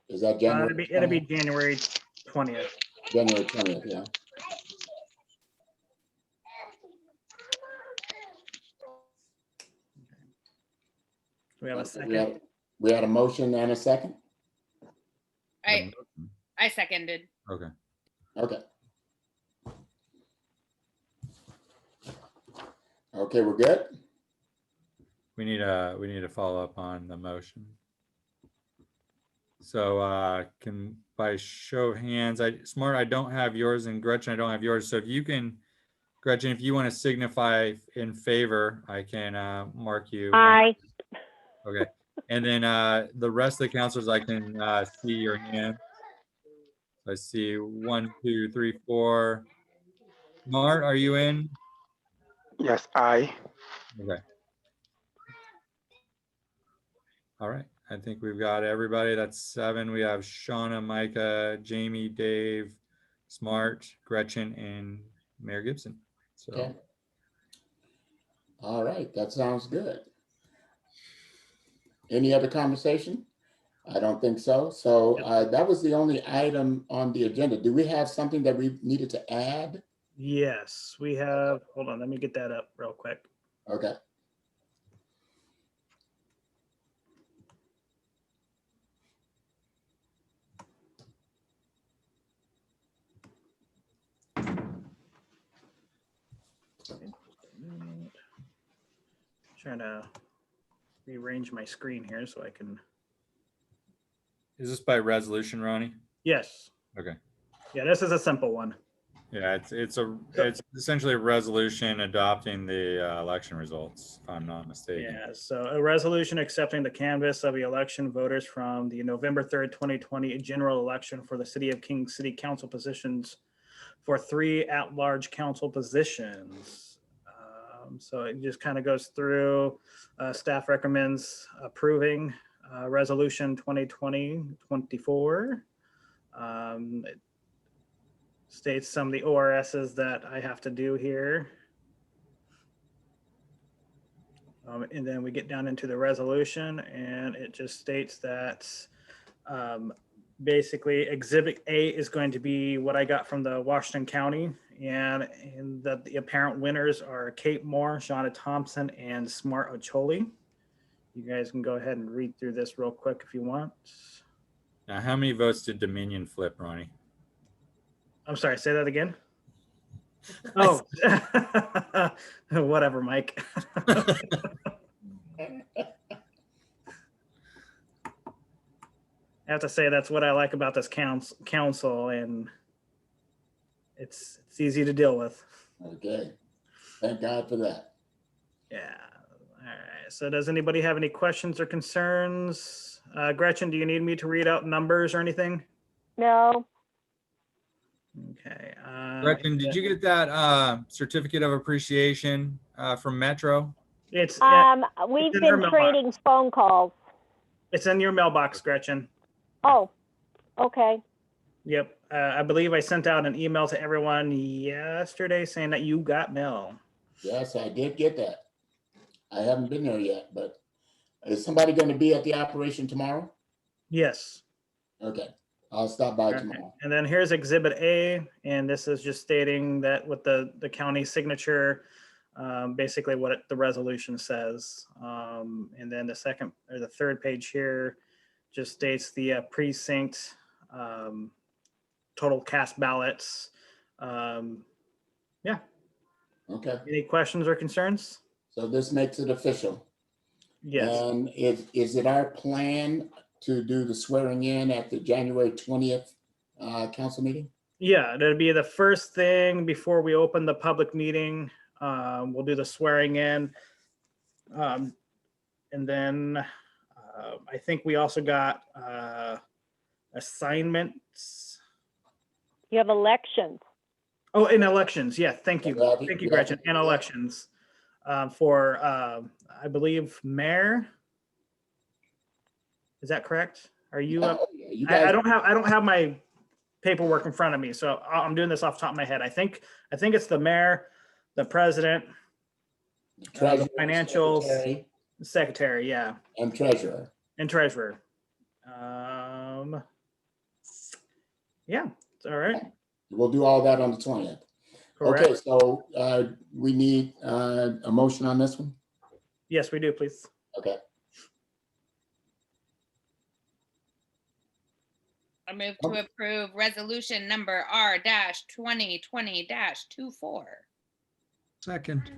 Is that January? It'll be January 20th. January 20th, yeah. We have a second. We had a motion and a second? I seconded. Okay. Okay. Okay, we're good? We need a follow up on the motion. So can, by show of hands, Smart, I don't have yours, and Gretchen, I don't have yours. So if you can, Gretchen, if you want to signify in favor, I can mark you. Aye. Okay. And then the rest of the counselors, I can see your hand. I see 1, 2, 3, 4. Mart, are you in? Yes, I. Okay. All right. I think we've got everybody. That's 7. We have Shauna, Micah, Jamie, Dave, Smart, Gretchen, and Mayor Gibson. So. Okay. All right, that sounds good. Any other conversation? I don't think so. So that was the only item on the agenda. Do we have something that we needed to add? Yes, we have, hold on, let me get that up real quick. Okay. Trying to rearrange my screen here so I can. Is this by resolution, Ronnie? Yes. Okay. Yeah, this is a simple one. Yeah, it's essentially a resolution adopting the election results, if I'm not mistaken. Yeah, so a resolution accepting the canvass of the election voters from the November 3rd, 2020 general election for the City of King City Council positions for 3 at-large council positions. So it just kind of goes through, staff recommends approving resolution 2020-24. It states some of the ORSs that I have to do here. And then we get down into the resolution, and it just states that basically Exhibit A is going to be what I got from the Washington County, and that the apparent winners are Kate Moore, Shauna Thompson, and Smart Ocholi. You guys can go ahead and read through this real quick if you want. Now, how many votes did Dominion flip, Ronnie? I'm sorry, say that again. Oh, whatever, Mike. I have to say that's what I like about this council, and it's easy to deal with. Okay. Thank God for that. Yeah. All right. So does anybody have any questions or concerns? Gretchen, do you need me to read out numbers or anything? No. Okay. Gretchen, did you get that certificate of appreciation from Metro? It's We've in her been mailbox. trading phone calls. It's in your mailbox, Gretchen. Oh, okay. Yep. I believe I sent out an email to everyone yesterday saying that you got mail. Yes, I did get that. I haven't been there yet, but is somebody going to be at the operation tomorrow? Yes. Okay, I'll stop by tomorrow. And then here's Exhibit A, and this is just stating that with the county signature, basically what the resolution says. And then the second or the third page here just states the precinct, total cast ballots. Yeah. Okay. Any questions or concerns? So this makes it official. Yes. And is it our plan to do the swearing in at the January 20th council meeting? Yeah, that'd be the first thing before we open the public meeting. We'll do the swearing in. And then I think we also got assignments. You have elections. Oh, in elections. Yeah, thank you. Thank you, Gretchen. And elections for, I believe, mayor. Is that correct? Are you? I don't have my paperwork in front of me, so I'm doing this off the top of my head. I think it's the mayor, the president, the financials, secretary, yeah, and treasurer. Yeah, it's all right. We'll do all that on the 20th. Correct. Okay, so we need a motion on this one? Yes, we do, please. I move to approve resolution number R-2020-24. Second.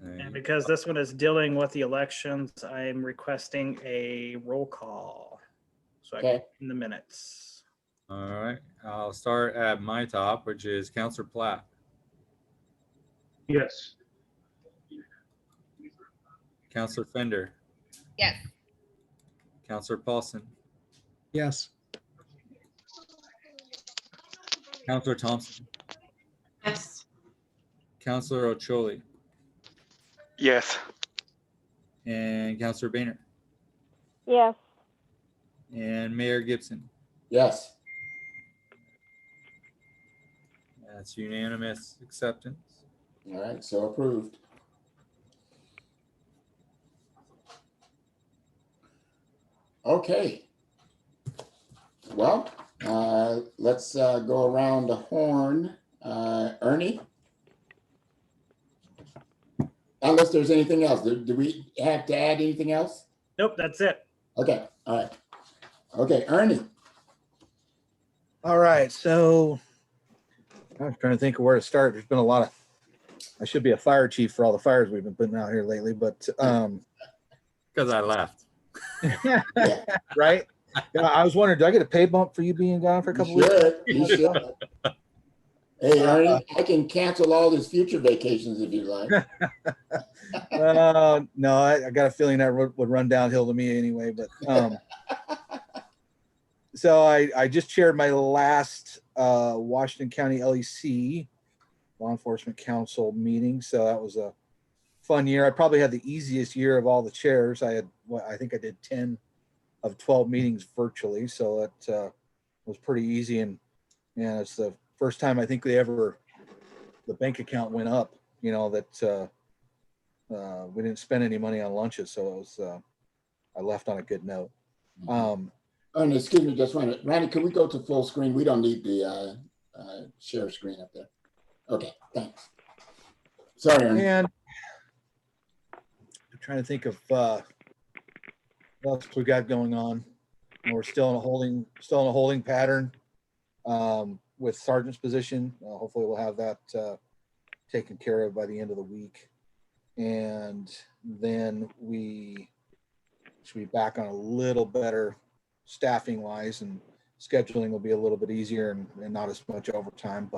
And because this one is dealing with the elections, I'm requesting a roll call. So I can Okay. in the minutes. All right, I'll start at my top, which is Counselor Platt, Yes. Counselor Fender, Yes. Counselor Paulson, Yes. Counselor Thompson, Yes. Counselor Ocholi, Yes. and Counselor Boehner, Yes. and Mayor Gibson. Yes. That's unanimous acceptance. All right, so approved. Okay. Well, let's go around the horn. Ernie? Unless there's anything else. Do we have to add anything else? Nope, that's it. Okay, all right. Okay, Ernie. All right, so I'm trying to think of where to start. There's been a lot of, I should be a fire chief for all the fires we've been putting out here lately, but Because I left. right? Yeah, I was wondering, do I get a pay bump for you being gone for a couple weeks? You should. Hey, Ernie, I can cancel all his future vacations if you like. No, I got a feeling that would run downhill to me anyway, but so I just chaired my last Washington County LEC, Law Enforcement Council meeting. So that was a fun year. I probably had the easiest year of all the chairs. I think I did 10 of 12 meetings virtually. So that was pretty easy. And it's the first time I think the bank account went up, that we didn't spend any money on lunches. So it was, I left on a good note. Ernie, excuse me, just one minute. Randy, can we go to full screen? We don't need the share screen up there. Okay, thanks. Sorry, Ernie. And I'm trying to think of what else we got going on. We're still in a holding pattern with sergeant's position. Hopefully we'll have that taken care of by the end of the week. And then we should be back on a little better staffing wise, and scheduling will be a little bit easier and not as much overtime.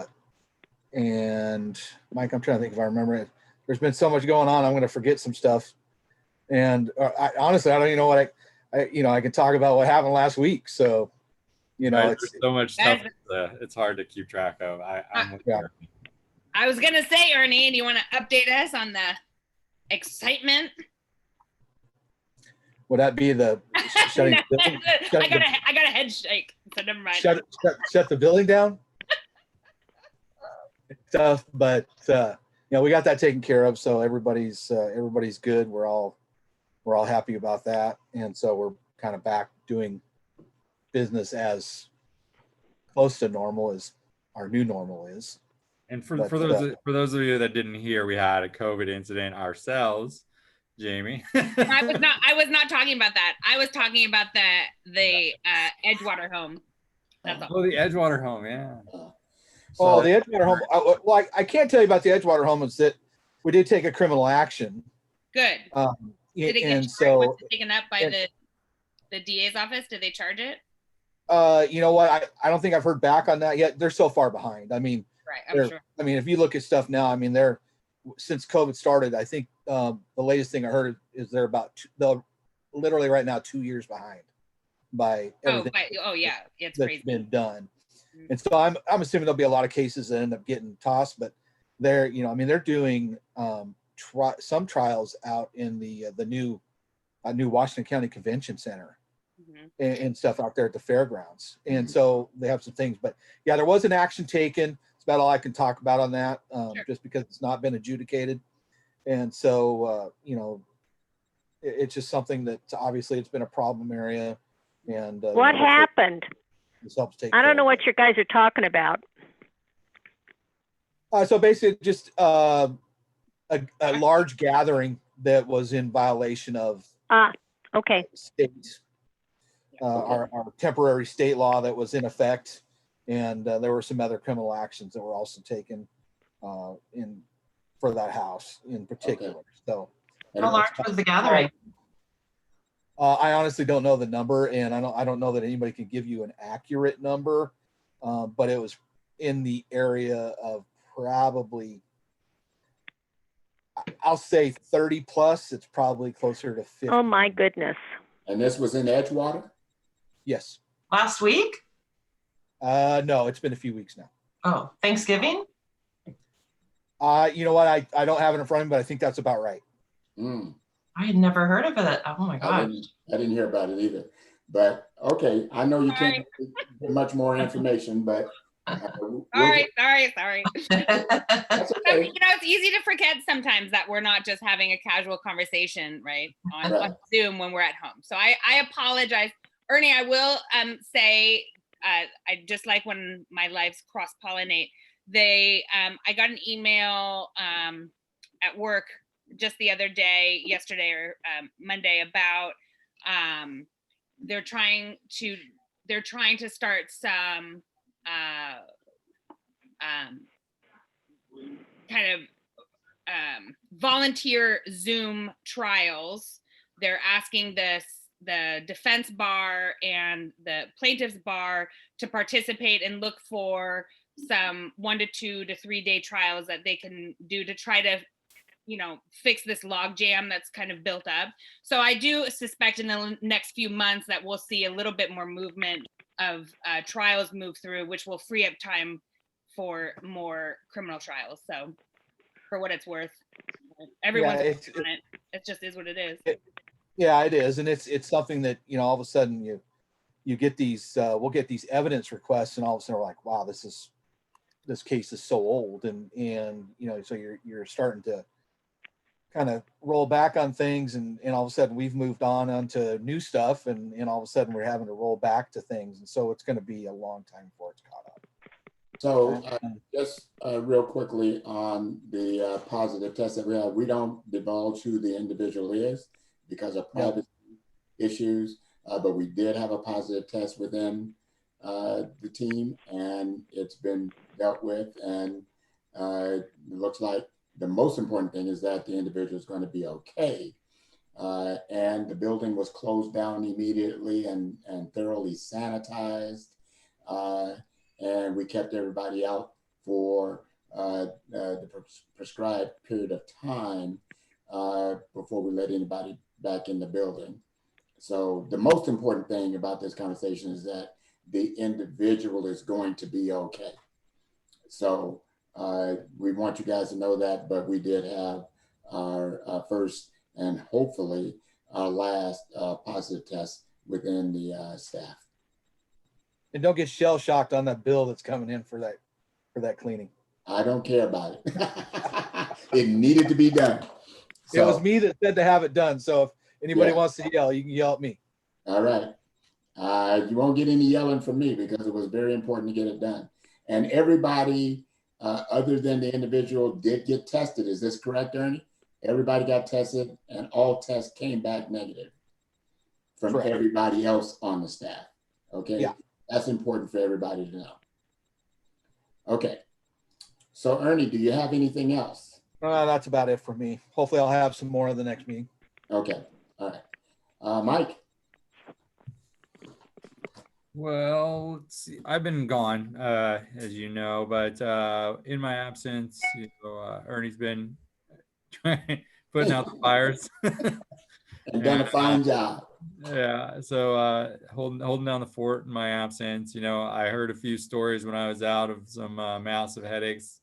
And Mike, I'm trying to think if I remember it. There's been so much going on, I'm going to forget some stuff. And honestly, I don't even know what I can talk about what happened last week. So, There's so much stuff. It's hard to keep track of. I'm with you. I was gonna say, Ernie, do you want to update us on the excitement? Would that be the shutting? No, I got a head shake, so never mind. Shut the building down. Tough, but we got that taken care of, so everybody's good. We're all happy about that, and so we're kind of back doing business as close to normal as our new normal is. And for those of you that didn't hear, we had a COVID incident ourselves, Jamie. I was not talking about that. I was talking about the Edgewater home. That's all. Oh, the Edgewater home, yeah. Oh, the Edgewater home. Well, I can't tell you about the Edgewater home. Is that we did take a criminal action. Good. Did it get charged? Was it taken up by the DA's office? Did they charge it? You know what? I don't think I've heard back on that yet. They're so far behind. I mean, right. I'm sure. I mean, if you look at stuff now, I mean, they're since COVID started. I think the latest thing I heard is they're literally right now 2 years behind by everything. Yeah, it's that's crazy. Been done. Mm-hmm. And so I'm assuming there'll be a lot of cases that end up getting tossed, but they're they're doing some trials out in the new Washington County Convention Center. Mm-hmm. and stuff out there at the fairgrounds. And mm-hmm. so they have some things, but yeah, there was an action taken. It's about all I can talk about on that, sure. Just because it's not been adjudicated. And so, it's just something that obviously it's been a problem area. And what happened? This helps take I don't know what you guys are talking about. So basically just a large gathering that was in violation of Okay. state, our temporary state law that was in effect. And there were some other criminal actions that were also taken for that house in particular. So How large was the gathering? I honestly don't know the number, and I don't know that anybody can give you an accurate number, but it was in the area of probably, I'll say 30 plus. It's probably closer to 50. Oh my goodness. And this was in Edgewater? Yes. Last week? No, it's been a few weeks now. Oh, Thanksgiving? You know what? I don't have it in front of me, but I think that's about right. I had never heard of it. Oh my I God. didn't hear about it either. But okay, I know you can't get much more information, but Sorry. that's okay. You know, it's easy to forget sometimes that we're not just having a casual conversation, right? On Zoom when we're at home. So I apologize. Ernie, I will say, I just like when my lives cross-pollinate. I got an email at work just the other day, yesterday or Monday, about they're trying to start some kind of volunteer Zoom trials. They're asking the defense bar and the plaintiff's bar to participate and look for some 1 to 2 to 3 day trials that they can do to try to, fix this log jam that's kind of built up. So I do suspect in the next few months that we'll see a little bit more movement of trials move through, which will free up time for more criminal trials. So for what it's worth, everyone's on it. It just is what it is. Yeah, it is. And it's something that, all of a sudden you get these, we'll get these evidence requests, and all of a sudden we're like, wow, this case is so old. And so you're starting to kind of roll back on things, and all of a sudden we've moved on to new stuff, and all of a sudden we're having to roll back to things. And so it's going to be a long time before it's caught up. So just real quickly on the positive test that we have, we don't divulge who the individual is because of privacy issues, but we did have a positive test within the team, and it's been dealt with, and it looks like the most important thing is that the individual is going to be okay. And the building was closed down immediately and thoroughly sanitized. And we kept everybody out for the prescribed period of time before we let anybody back in the building. So the most important thing about this conversation is that the individual is going to be okay. So we want you guys to know that, but we did have our first and hopefully our last positive test within the staff. And don't get shell shocked on that bill that's coming in for that cleaning. I don't care about it. It needed to be done. So, it was me that said to have it done. So if anybody wants to yell, you can yell at me. All right. You won't get any yelling from me because it was very important to get it done. And everybody other than the individual did get tested. Is this correct, Ernie? Everybody got tested and all tests came back negative from everybody else on the staff. Okay. Yeah. That's important for everybody to know. Okay. So Ernie, do you have anything else? That's about it for me. Hopefully I'll have some more in the next meeting. Okay. All right. Mike? Well, let's see. I've been gone, as you know, but in my absence, Ernie's been putting out the fires. And done a fine job. Yeah, so holding down the fort in my absence. I heard a few stories when I was out of some massive headaches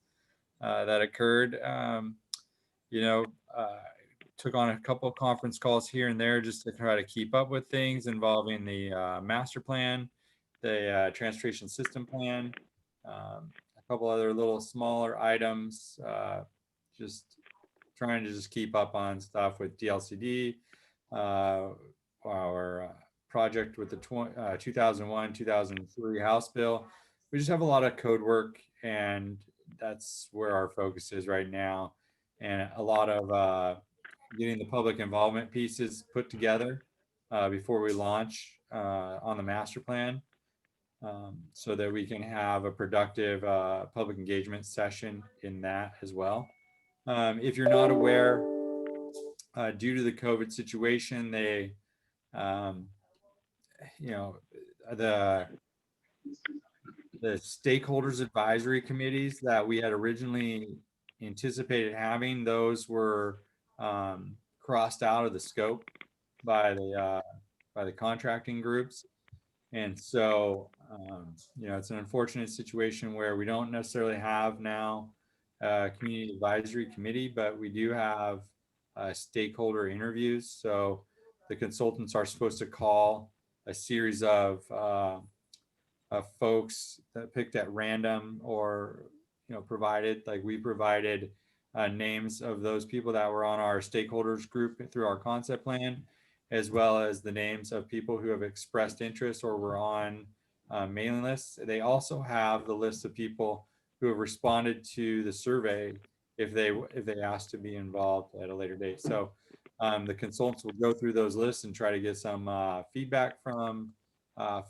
that occurred. Took on a couple of conference calls here and there just to try to keep up with things involving the master plan, the transportation system plan, a couple other little smaller items, just trying to just keep up on stuff with DLCD, our project with the 2001-2003 House bill. We just have a lot of code work, and that's where our focus is right now, and a lot of getting the public involvement pieces put together before we launch on the master plan, so that we can have a productive public engagement session in that as well. If you're not aware, due to the COVID situation, they, you know, the stakeholders advisory committees that we had originally anticipated having, those were crossed out of the scope by the contracting groups. And so, you know, it's an unfortunate situation where we don't necessarily have now a community advisory committee, but we do have stakeholder interviews. So the consultants are supposed to call a series of folks that picked at random, or, you know, provided, like we provided names of those people that were on our stakeholders group through our concept plan, as well as the names of people who have expressed interest or were on mailing lists. They also have the list of people who have responded to the survey if they asked to be involved at a later date. So the consultants will go through those lists and try to get some feedback from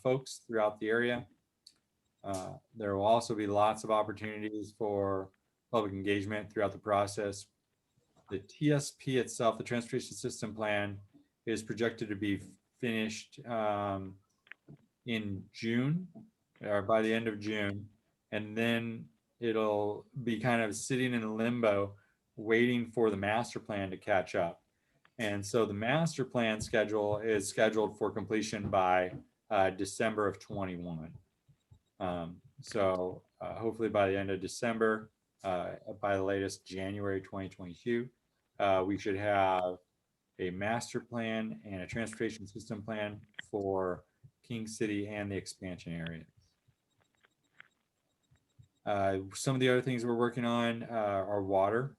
folks throughout the area. There will also be lots of opportunities for public engagement throughout the process. The TSP itself, the Transportation System Plan, is projected to be finished in June, or by the end of June, and then it'll be kind of sitting in limbo, waiting for the master plan to catch up. And so the master plan schedule is scheduled for completion by December of 21. So hopefully by the end of December, by the latest January 2022, we should have a master plan and a transportation system plan for King City and the expansion area. Some of the other things we're working on are water,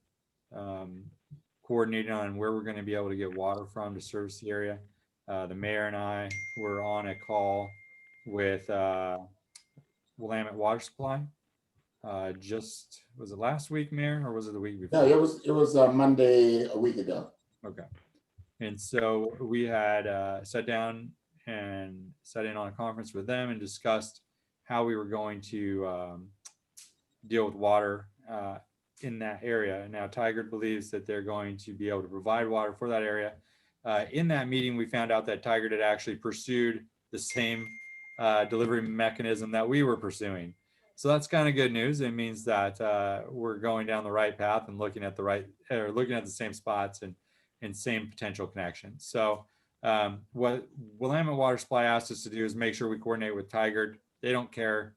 coordinating on where we're going to be able to get water from to service the area. The mayor and I were on a call with Willamette Water Supply. Just, was it last week, Mayor, or was it the week before? No, it was Monday a week ago. Okay. And so we had sat down and sat in on a conference with them and discussed how we were going to deal with water in that area. Now, Tigard believes that they're going to be able to provide water for that area. In that meeting, we found out that Tigard had actually pursued the same delivery mechanism that we were pursuing. So that's kind of good news. It means that we're going down the right path and looking at the same spots and same potential connections. So what Willamette Water Supply asked us to do is make sure we coordinate with Tigard. They don't care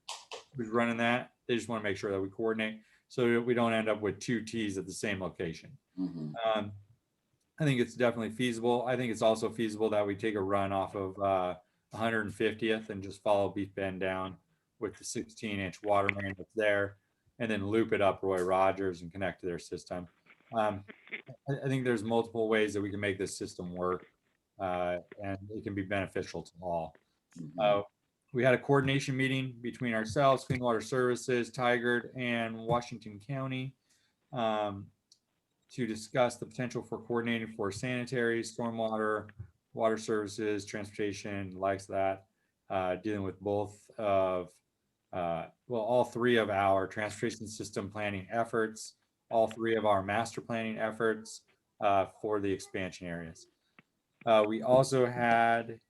who's running that. They just want to make sure that we coordinate so that we don't end up with two T's at the same location. Mm-hmm. I think it's definitely feasible. I think it's also feasible that we take a run off of 150th and just follow Beef Bend down with the 16-inch water main that's there, and then loop it up Roy Rogers and connect to their system. I think there's multiple ways that we can make this system work, and it can be beneficial to all. We had a coordination meeting between ourselves, Clean Water Services, Tigard, and Washington County to discuss the potential for coordinating for sanitary, stormwater, water services, transportation, likes that, dealing with both of, all three of our transportation system planning efforts, all three of our master planning efforts for the expansion areas. We also had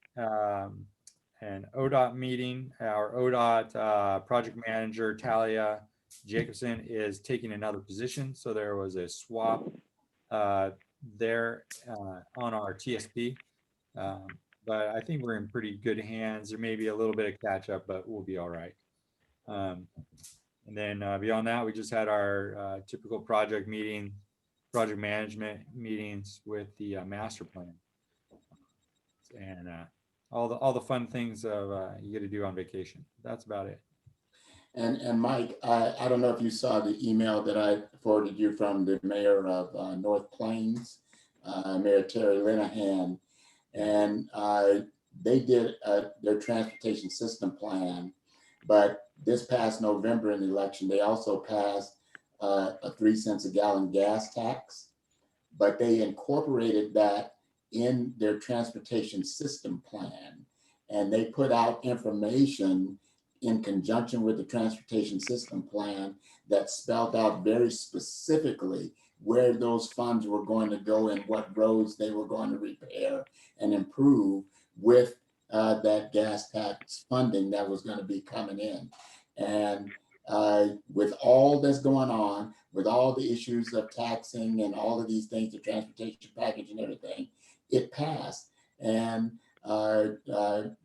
an ODOT meeting. Our ODOT project manager, Talia Jacobson, is taking another position. So there was a swap there on our TSP. But I think we're in pretty good hands. There may be a little bit of catch up, but we'll be all right. And then beyond that, we just had our typical project management meetings with the master plan. And all the fun things you get to do on vacation. That's about it. And Mike, I don't know if you saw the email that I forwarded you from the mayor of North Plains, Mayor Terry Linehan, and they did their transportation system plan. But this past November in the election, they also passed a 3 cents a gallon gas tax but they incorporated that in their transportation system plan. And they put out information in conjunction with the transportation system plan that spelled out very specifically where those funds were going to go and what roads they were going to repair and improve with that gas tax funding that was going to be coming in. And with all that's going on, with all the issues of taxing and all of these things, the transportation package and everything, it passed. And Mayor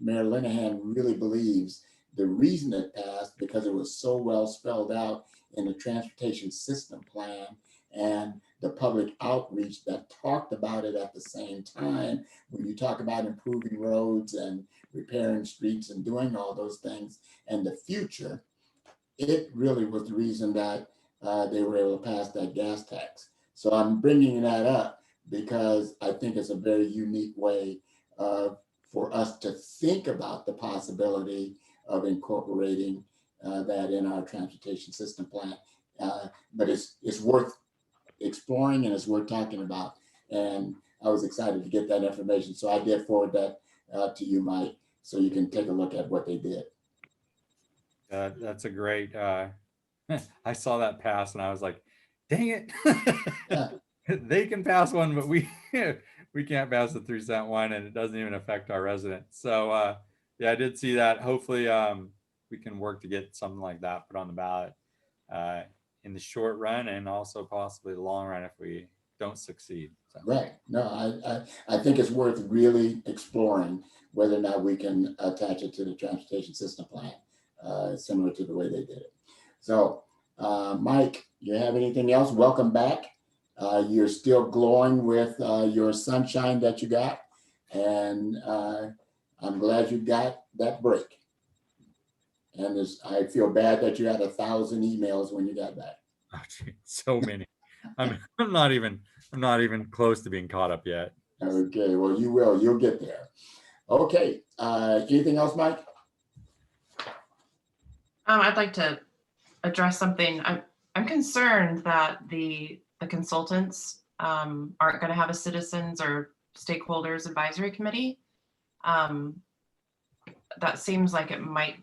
Linehan really believes the reason it passed because it was so well spelled out in the transportation system plan and the public outreach that talked about it at the same time. When you talk about improving roads and repairing streets and doing all those things and the future, it really was the reason that they were able to pass that gas tax. So I'm bringing that up because I think it's a very unique way for us to think about the possibility of incorporating that in our transportation system plan. But it's worth exploring and it's worth talking about. And I was excited to get that information. So I did forward that to you, Mike, so you can take a look at what they did. That's a great, I saw that pass and I was like, dang it. They can pass one, but we can't pass the 3-cent one and it doesn't even affect our residents. So yeah, I did see that. Hopefully we can work to get something like that put on the ballot in the short run and also possibly the long run if we don't succeed. So. Right. No, I think it's worth really exploring whether or not we can attach it to the transportation system plan, similar to the way they did it. So Mike, you have anything else? Welcome back. You're still glowing with your sunshine that you got. And I'm glad you got that break. And I feel bad that you had 1,000 emails when you got back. Oh, geez, so many. I'm not even close to being caught up yet. Okay, well, you will. You'll get there. Okay. Anything else, Mike? I'd like to address something. I'm concerned that the consultants aren't going to have a citizens or stakeholders advisory committee. That seems like it might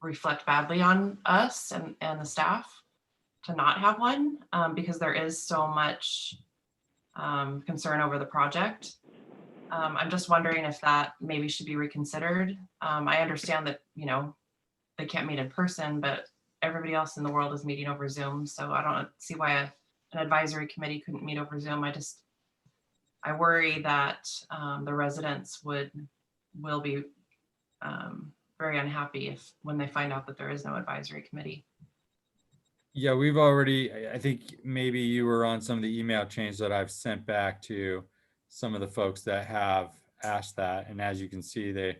reflect badly on us and the staff to not have one because there is so much concern over the project. I'm just wondering if that maybe should be reconsidered. I understand that, you know, they can't meet in person, but everybody else in the world is meeting over Zoom. So I don't see why an advisory committee couldn't meet over Zoom. I worry that the residents will be very unhappy when they find out that there is no advisory committee. Yeah, we've already, I think maybe you were on some of the email chains that I've sent back to some of the folks that have asked that. And as you can see, they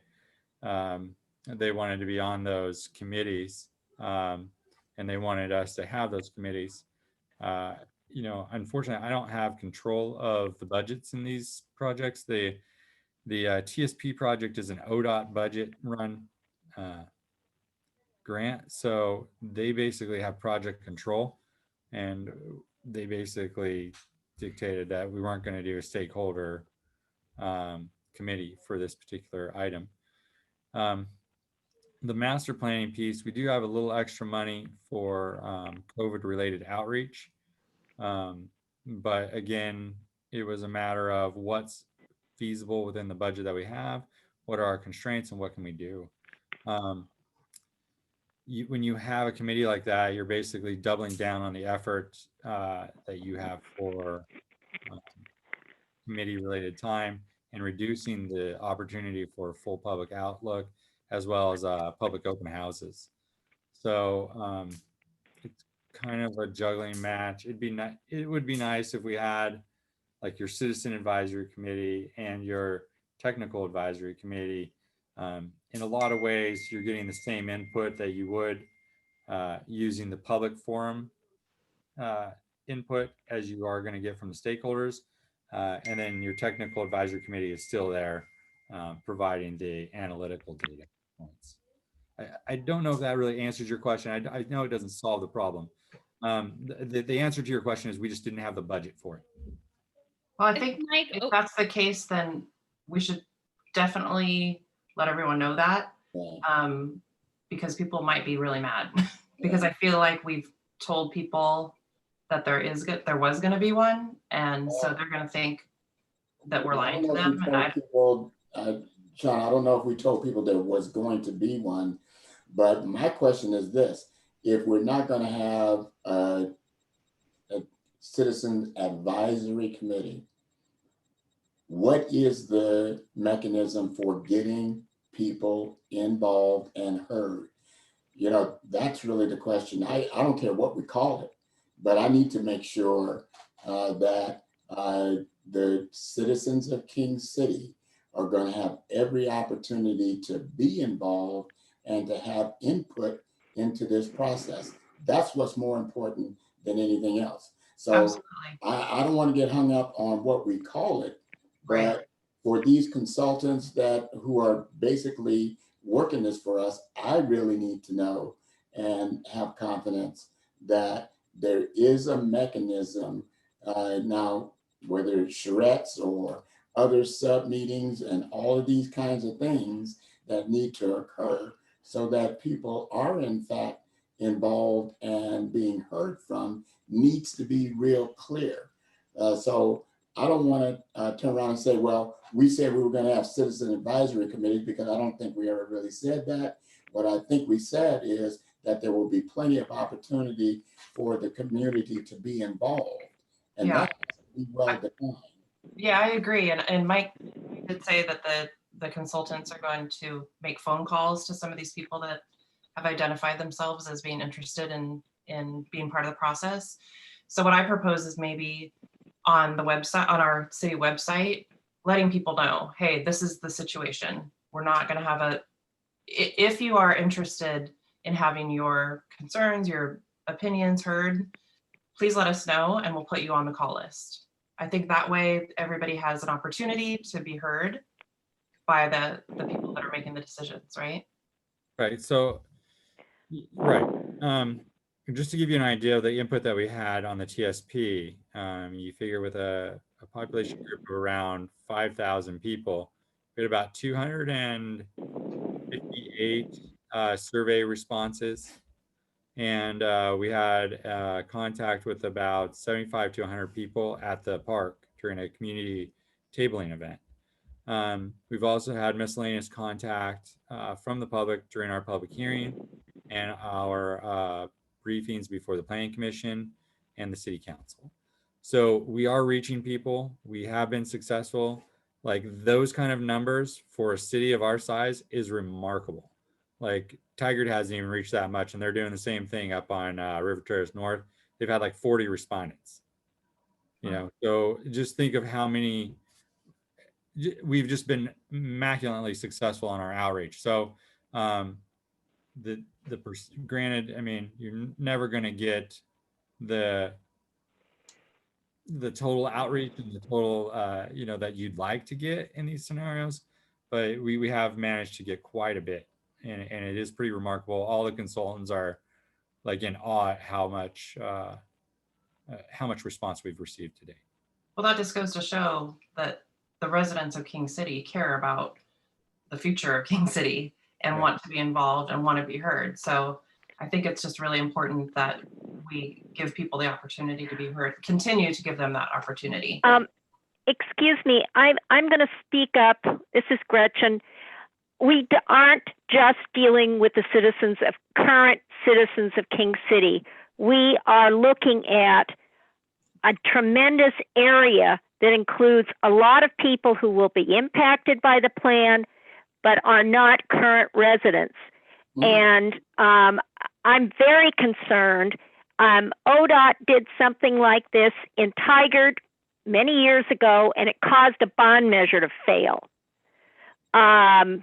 wanted to be on those committees and they wanted us to have those committees. You know, unfortunately, I don't have control of the budgets in these projects. The TSP project is an ODOT budget run grant. So they basically have project control and they basically dictated that we weren't going to do a stakeholder committee for this particular item. The master planning piece, we do have a little extra money for COVID related outreach. But again, it was a matter of what's feasible within the budget that we have, what are our constraints and what can we do? When you have a committee like that, you're basically doubling down on the effort that you have for committee related time and reducing the opportunity for full public outlook as well as public open houses. So it's kind of a juggling match. It would be nice if we had like your citizen advisory committee and your technical advisory committee. In a lot of ways, you're getting the same input that you would using the public forum input as you are going to get from the stakeholders. And then your technical advisory committee is still there providing the analytical data points. I don't know if that really answers your question. I know it doesn't solve the problem, The answer to your question is we just didn't have the budget for it. Well, I Is think Mike, if oh, that's the case, then we should definitely let everyone know that, Right. because people might be really mad. Because I feel like we've told people that there was going to be one, and so they're going to think that we're I lying don't to know if we them. And told people, Sean, I don't know if we told people there was going to be one, but my question is this: if we're not going to have a citizen advisory committee, what is the mechanism for getting people involved and heard? You know, that's really the question. I don't care what we call it, but I need to make sure that the citizens of King City are going to have every opportunity to be involved and to have input into this process. That's what's more important than anything else. So absolutely. I don't want to get hung up on what we call it, but Right. for these consultants who are basically working this for us, I really need to know and have confidence that there is a mechanism now, whether it's charrettes or other sub meetings and all of these kinds of things that need to occur so that people are in fact involved and being heard from needs to be real clear. So I don't want to turn around and say, well, we said we were going to have citizen advisory committees, because I don't think we ever really said that. What I think we said is that there will be plenty of opportunity for the community to be involved. And Yeah. that has to be well defined. Yeah, I agree. And Mike did say that the consultants are going to make phone calls to some of these people that have identified themselves as being interested in being part of the process. So what I propose is maybe on the website, on our city website, letting people know, hey, this is the situation. We're not going to have if you are interested in having your concerns, your opinions heard, please let us know and we'll put you on the call list. I think that way everybody has an opportunity to be heard by the people that are making the decisions, right? Right. So, right. Just to give you an idea of the input that we had on the TSP, you figure with a population group of around 5,000 people, we had about 258 survey responses. And we had contact with about 75 to 100 people at the park during a community tabling event. We've also had miscellaneous contact from the public during our public hearing and our briefings before the Planning Commission and the City Council. So we are reaching people. We have been successful. Like those kind of numbers for a city of our size is remarkable. Like Tigard hasn't even reached that much, and they're doing the same thing up on River Terrace North. They've had like 40 respondents. You know, so just think of how many. We've just been immaculately successful on our outreach. So granted, I mean, you're never going to get the total outreach and the total you know, that you'd like to get in these scenarios, but we have managed to get quite a bit, and it is pretty remarkable. All the consultants are like in awe at how much response we've received today. Well, that just goes to show that the residents of King City care about the future of King City and want to be involved and want to be heard. So I think it's just really important that we give people the opportunity to be heard, continue to give them that opportunity. Excuse me, I'm going to speak up. This is Gretchen. We aren't just dealing with the current citizens of King City. We are looking at a tremendous area that includes a lot of people who will be impacted by the plan, but are not current residents. And I'm very concerned. ODOT did something like this in Tigard many years ago, and it caused a bond measure to fail on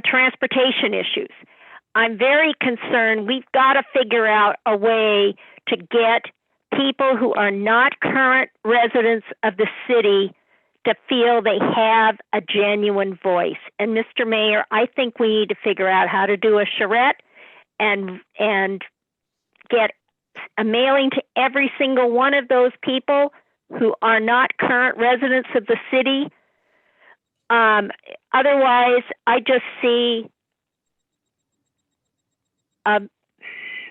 transportation issues. I'm very concerned. We've got to figure out a way to get people who are not current residents of the city to feel they have a genuine voice. And Mr. Mayor, I think we need to figure out how to do a charrette and get a mailing to every single one of those people who are not current residents of the city. Otherwise, I just see a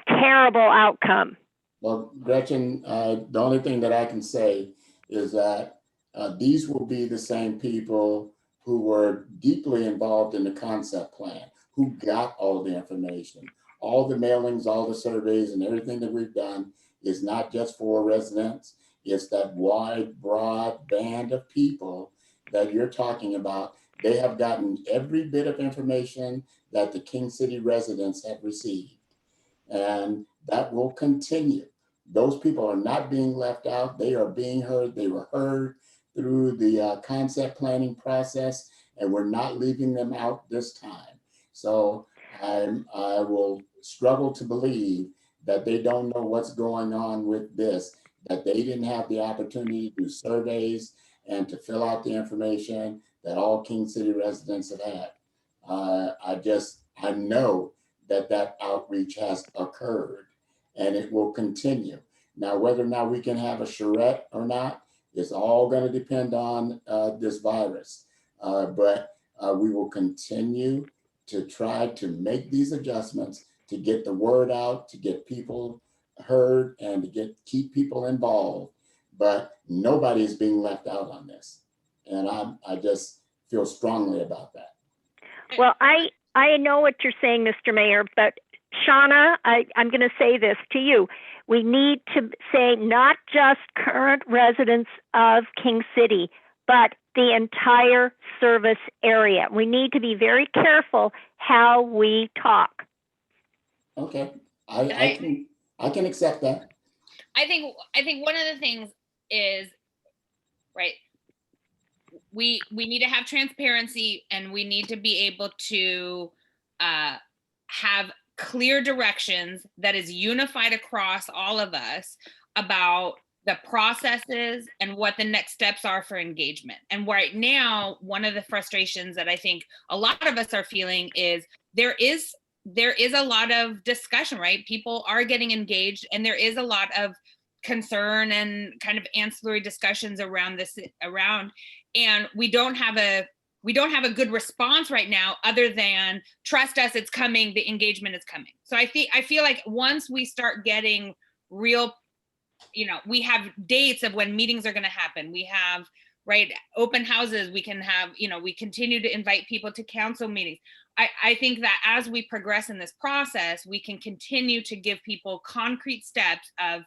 terrible outcome. Well, Gretchen, the only thing that I can say is that these will be the same people who were deeply involved in the concept plan, who got all the information. All the mailings, all the surveys, and everything that we've done is not just for residents. It's that wide, broad band of people that you're talking about. They have gotten every bit of information that the King City residents have received. And that will continue. Those people are not being left out. They are being heard. They were heard through the concept planning process, and we're not leaving them out this time. So I will struggle to believe that they don't know what's going on with this, that they didn't have the opportunity to do surveys and to fill out the information that all King City residents have had. I know that outreach has occurred and it will continue. Now, whether or not we can have a charrette or not, is all going to depend on this virus. But we will continue to try to make these adjustments to get the word out, to get people heard, and to keep people involved. But nobody is being left out on this. And I just feel strongly about that. Well, I know what you're saying, Mr. Mayor, but Shauna, I'm going to say this to you. We need to say not just current residents of King City, but the entire service area. We need to be very careful how we talk. Okay, I can accept that. I think one of the things is, right, we need to have transparency, and we need to be able to have clear directions that is unified across all of us about the processes and what the next steps are for engagement. And right now, one of the frustrations that I think a lot of us are feeling is there is a lot of discussion, right? People are getting engaged, and there is a lot of concern and kind of ancillary discussions around this, and we don't have a good response right now other than trust us, it's coming, the engagement is coming. So I feel like once we start getting real, we have dates of when meetings are going to happen. We have, right, open houses. We can have, we continue to invite people to council meetings. I think that as we progress in this process, we can continue to give people concrete steps of,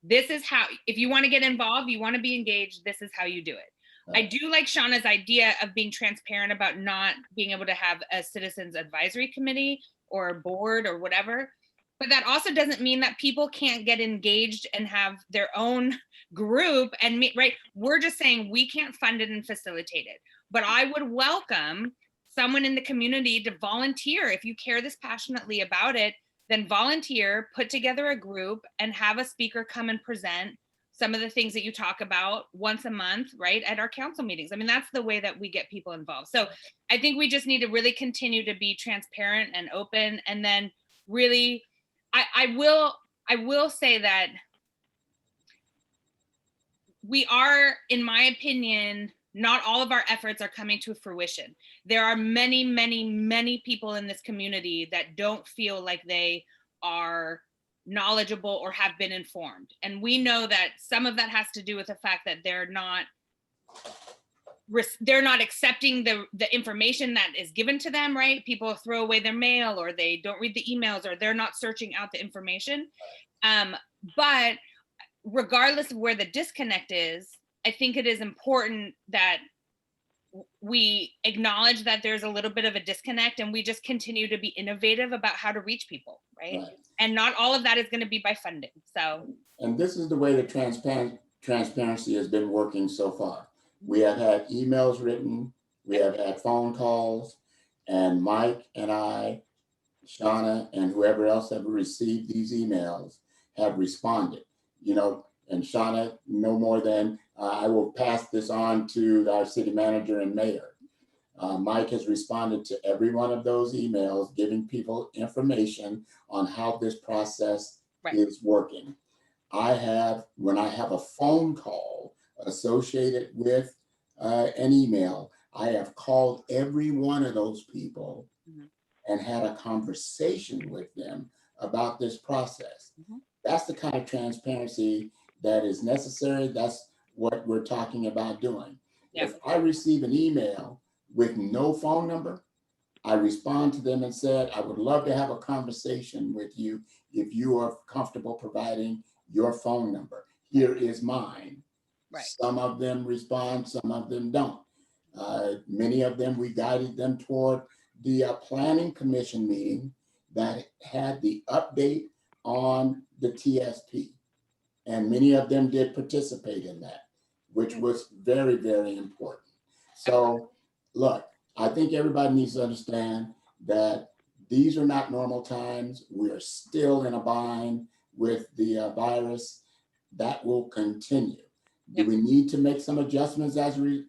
this is how, if you want to get involved, you want to be engaged, this is how you do it. I do like Shauna's idea of being transparent about not being able to have a citizens advisory committee or a board or whatever, but that also doesn't mean that people can't get engaged and have their own group and meet, right? We're just saying we can't fund it and facilitate it, but I would welcome someone in the community to volunteer. If you care this passionately about it, then volunteer, put together a group, and have a speaker come and present some of the things that you talk about once a month, right, at our council meetings. I mean, that's the way that we get people involved. So I think we just need to really continue to be transparent and open. And then really, I will say that we are, in my opinion, not all of our efforts are coming to fruition. There are many, many, many people in this community that don't feel like they are knowledgeable or have been informed. And we know that some of that has to do with the fact that they're not accepting the information that is given to them, right? People throw away their mail, or they don't read the emails, or they're not searching out the information. But regardless of where the disconnect is, I think it is important that we acknowledge that there's a little bit of a disconnect, and we just continue to be innovative about how to reach people, right? And not all of that is going to be by funding. So, and this is the way that transparency has been working so far. We have had emails written, we have had phone calls, and Mike and I, Shauna, and whoever else have received these emails have responded, and Shauna, no more than I will pass this on to our city manager and mayor. Mike has responded to every one of those emails, giving people information on how this process is working. when I have a phone call associated with an email, I have called every one of those people and had a conversation with them about this process. That's the kind of transparency that is necessary. That's what we're talking about doing. Yeah. If I receive an email with no phone number, I respond to them and said, I would love to have a conversation with you if you are comfortable providing your phone number. Here is mine. Right. Some of them respond, some of them don't. Many of them, we guided them toward the planning commission meeting that had the update on the TSP. And many of them did participate in that, which was very, very important. So look, I think everybody needs to understand that these are not normal times. We are still in a bind with the virus. That will continue. Do we need to make some adjustments as a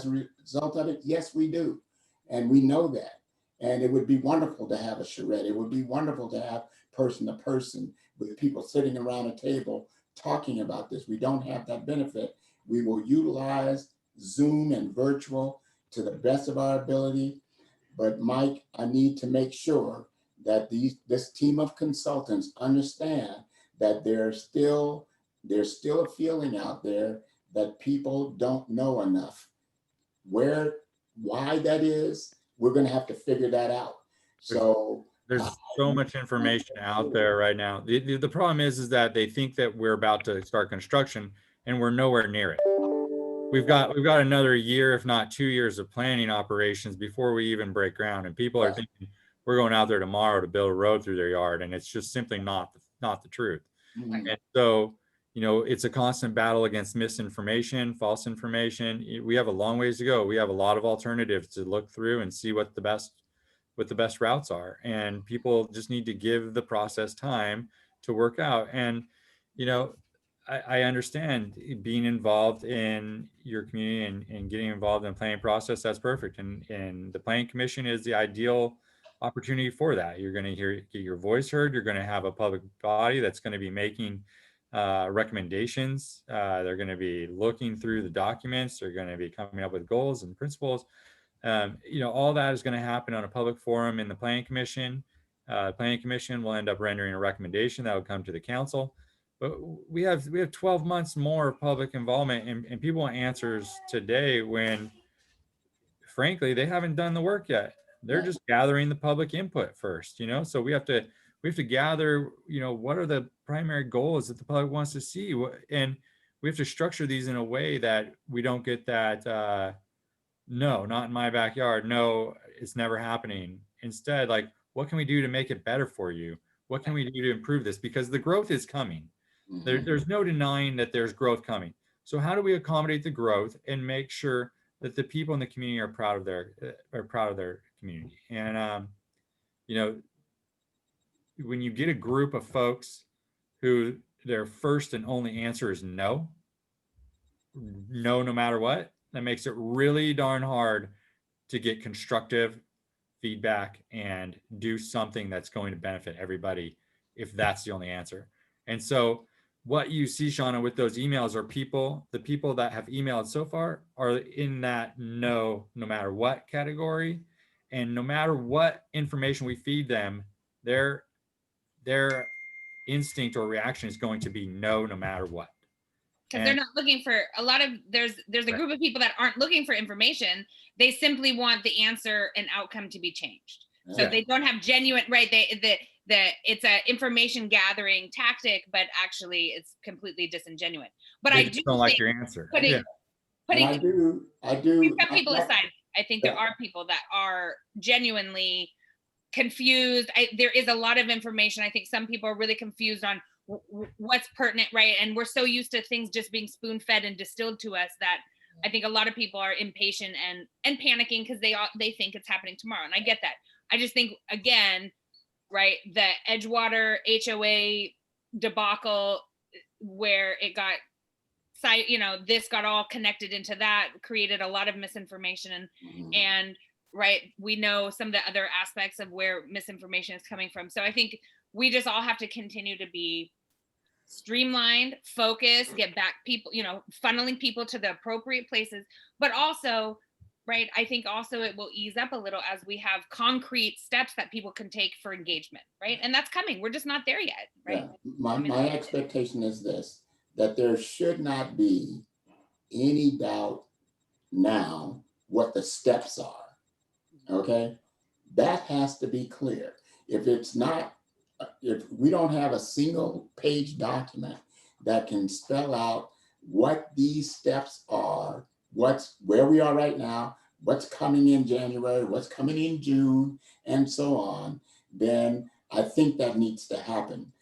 result of it? Yes, we do. And we know that. And it would be wonderful to have a charrette. It would be wonderful to have person to person with people sitting around a table talking about this. We don't have that benefit. We will utilize Zoom and virtual to the best of our ability. But Mike, I need to make sure that this team of consultants understand that there's still a feeling out there that people don't know enough. Why that is, we're going to have to figure that out. So there's so much information out there right now. The problem is that they think that we're about to start construction and we're nowhere near it. We've got another year, if not 2 years of planning operations before we even break ground. And people are thinking we're going out there tomorrow to build a road through their yard. And it's just simply not the truth. Mhm. And so, it's a constant battle against misinformation, false information. We have a long ways to go. We have a lot of alternatives to look through and see what the best routes are. And people just need to give the process time to work out. And, I understand being involved in your community and getting involved in the planning process. That's perfect. And the planning commission is the ideal opportunity for that. You're going to get your voice heard. You're going to have a public body that's going to be making recommendations. They're going to be looking through the documents. They're going to be coming up with goals and principles. All that is going to happen on a public forum in the planning commission. Planning commission will end up rendering a recommendation that will come to the council. But we have 12 months more of public involvement, and people want answers today when, frankly, they haven't done the work yet. They're just gathering the public input first, So we have to gather, what are the primary goals that the public wants to see, and we have to structure these in a way that we don't get that. No, not in my backyard. No, it's never happening. Instead, what can we do to make it better for you? What can we do to improve this? Because the growth is coming. There's no denying that there's growth coming. So how do we accommodate the growth and make sure that the people in the community are proud of their community? And when you get a group of folks who their first and only answer is no matter what, that makes it really darn hard to get constructive feedback and do something that's going to benefit everybody if that's the only answer. And so what you see, Shauna, with those emails are the people that have emailed so far are in that no matter what category. And no matter what information we feed them, their instinct or reaction is going to be no matter what. Because they're not looking for there's a group of people that aren't looking for information. They simply want the answer and outcome to be changed. So they don't have genuine, right? It's a information gathering tactic, but actually it's completely disingenuous. But I do don't like your answer. I do. We've got people aside. I think there are people that are genuinely confused. There is a lot of information. I think some people are really confused on what's pertinent, right? And we're so used to things just being spoon-fed and distilled to us that I think a lot of people are impatient and panicking because they think it's happening tomorrow. And I get that. I just think, again, right, the Edgewater HOA debacle where it got, this got all connected into that, created a lot of misinformation and right, we know some of the other aspects of where misinformation is coming from. So I think we just all have to continue to be streamlined, focused, get back people, funneling people to the appropriate places, but also, right, I think also it will ease up a little as we have concrete steps that people can take for engagement, right? And that's coming. We're just not there yet, right? Yeah. My expectation is this, that there should not be any doubt now what the steps are, okay? That has to be clear. If it's not, if we don't have a single page document that can spell out what these steps are, where we are right now, what's coming in January, what's coming in June, and so on, then I think that needs to happen.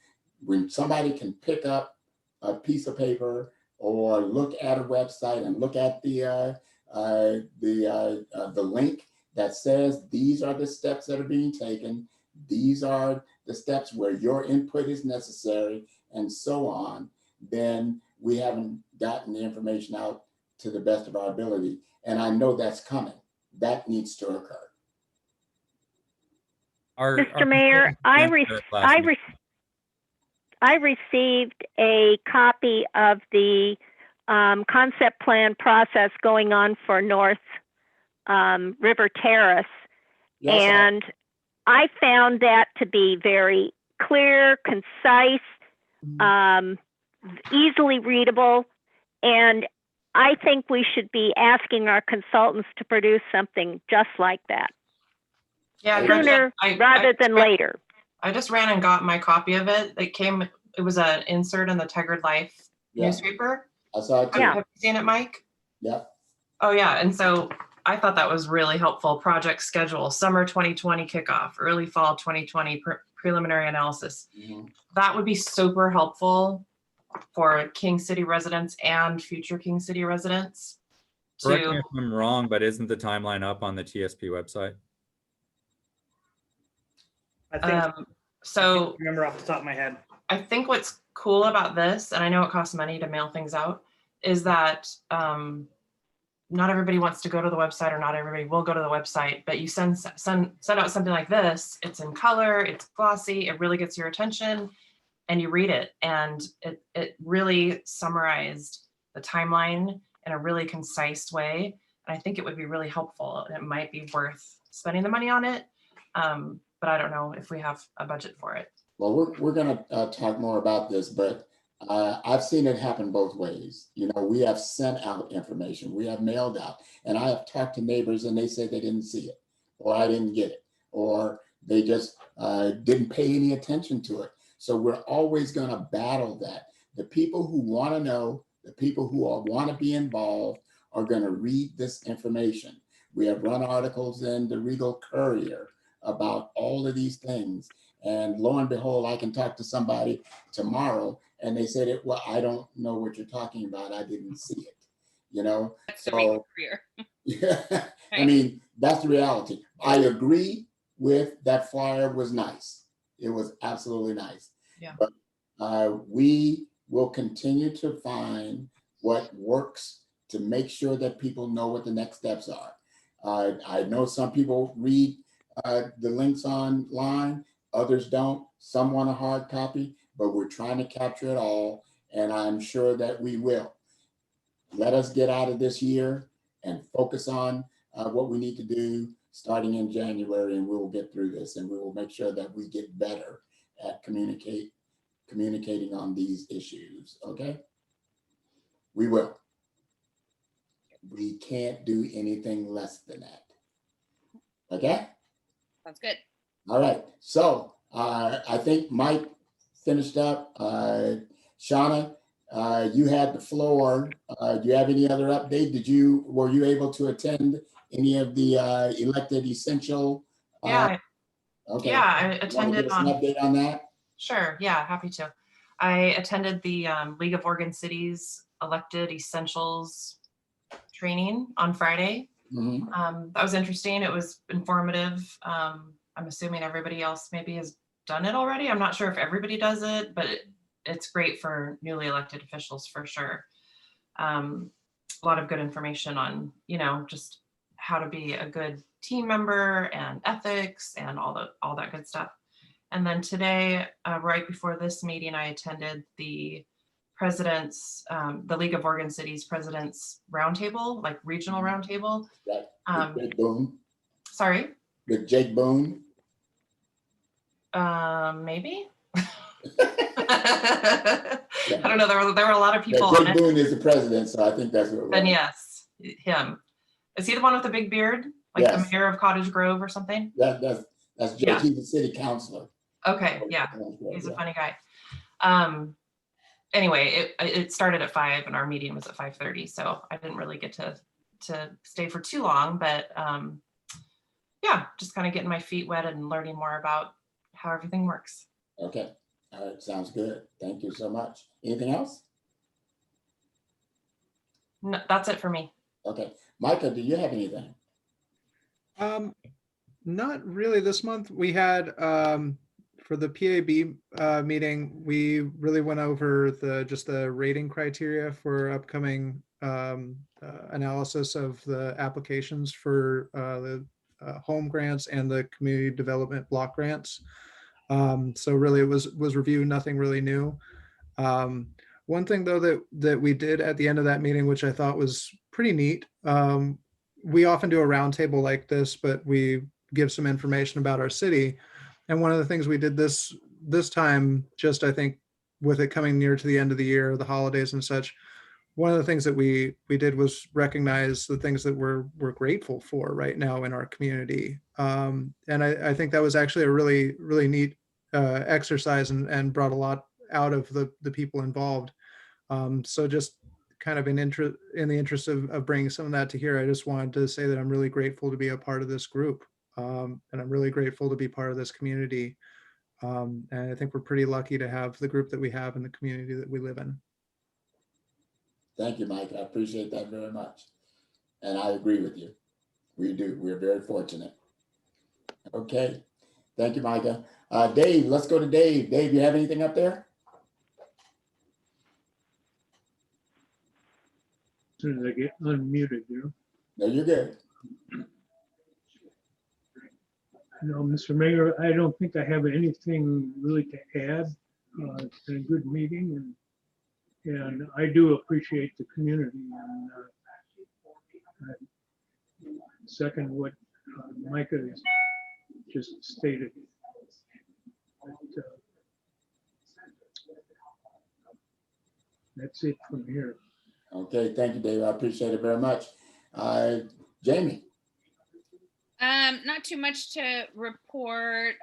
When somebody can pick up a piece of paper or look at a website and look at the link that says these are the steps that are being taken, these are the steps where your input is necessary, and so on, then we haven't gotten the information out to the best of our ability. And I know that's coming. That needs to occur. Mr. Mayor, I received a copy of the concept plan process going on for North River Terrace. Yes, And I found that to be very clear, concise, easily readable. And I think we should be asking our consultants to produce something just like that. Yeah, Sooner rather than later. I just ran and got my copy of it. It was an insert in the Tigard Life newspaper. I saw it too. Have you seen it, Mike? Yeah. Oh yeah, and so I thought that was really helpful. Project schedule, summer 2020 kickoff, early fall 2020 preliminary analysis. That would be super helpful for King City residents and future King City residents. Correct me if I'm wrong, but isn't the timeline up on the TSP website? I think so. I remember off the top of my head. I think what's cool about this, and I know it costs money to mail things out, is that not everybody wants to go to the website, or not everybody will go to the website, but you send out something like this, it's in color, it's glossy, it really gets your attention, and you read it. And it really summarized the timeline in a really concise way. And I think it would be really helpful, and it might be worth spending the money on it. But I don't know if we have a budget for it. Well, we're going to talk more about this, but I've seen it happen both ways. We have sent out information, we have mailed out, and I have talked to neighbors and they say they didn't see it, or I didn't get it, or they just didn't pay any attention to it. So we're always going to battle that. The people who want to know, the people who want to be involved are going to read this information. We have run articles in the Regal Courier about all of these things. And lo and behold, I can talk to somebody tomorrow and they said, well, I don't know what you're talking about. I didn't see it, That's the Regal Courier. Yeah, I mean, that's the reality. I agree with that flyer was nice. It was absolutely nice. Yeah. But we will continue to find what works to make sure that people know what the next steps are. I know some people read the links online, others don't. Some want a hard copy, but we're trying to capture it all, and I'm sure that we will. Let us get out of this year and focus on what we need to do starting in January, and we will get through this, and we will make sure that we get better at communicating on these issues, okay? We will. We can't do anything less than that, okay? Sounds good. All right, so I think Mike finished up. Shauna, you had the floor. Do you have any other update? Were you able to attend any of the elected essential? Yeah. Okay. Yeah, I attended. Give us an update on that? Sure. Yeah, happy to. I attended the League of Oregon Cities Elected Essentials training on Friday. That was interesting. It was informative. I'm assuming everybody else maybe has done it already. I'm not sure if everybody does it, but it's great for newly elected officials for sure. A lot of good information on, just how to be a good team member and ethics and all that good stuff. And then today, right before this meeting, I attended the president's, the League of Oregon Cities President's Roundtable, like regional roundtable. Right. With Jake Boone. Sorry? With Jake Boone. Maybe. I don't know. There were a lot of people Yeah, on Jake it. Boone is the president, so I think that's what it was. And yes, him. Is he the one with the big beard? Like Yes. the mayor of Cottage Grove or something? That's Jake. Yeah. He's the city councilor. Okay, yeah. He's a funny guy. Anyway, it started at 5 and our meeting was at 5:30, so I didn't really get to stay for too long, but yeah, just kind of getting my feet wet and learning more about how everything works. Okay. All right. Sounds good. Thank you so much. Anything else? No, that's it for me. Okay. Micah, do you have anything? Not really this month. We had for the PAB meeting, we really went over just the rating criteria for upcoming analysis of the applications for the home grants and the community development block grants. So really it was reviewed, nothing really new. One thing though that we did at the end of that meeting, which I thought was pretty neat, we often do a roundtable like this, but we give some information about our city. And one of the things we did this time, just I think with it coming near to the end of the year, the holidays and such, one of the things that we did was recognize the things that we're grateful for right now in our community. And I think that was actually a really, really neat exercise and brought a lot out of the people involved. So just kind of in the interest of bringing some of that to here, I just wanted to say that I'm really grateful to be a part of this group. And I'm really grateful to be part of this community. And I think we're pretty lucky to have the group that we have in the community that we live in. Thank you, Mike. I appreciate that very much. And I agree with you. We do. We're very fortunate. Okay. Thank you, Micah. Dave, let's go to Dave. Dave, you have anything up there? As soon as I get unmuted, No, you're good. No, Mr. Mayor, I don't think I have anything really to add. It's been a good meeting, and I do appreciate the community, and I second what Micah has just stated. But, that's it from here. Okay, thank you, Dave. I appreciate it very much. Jamie. Not too much to report.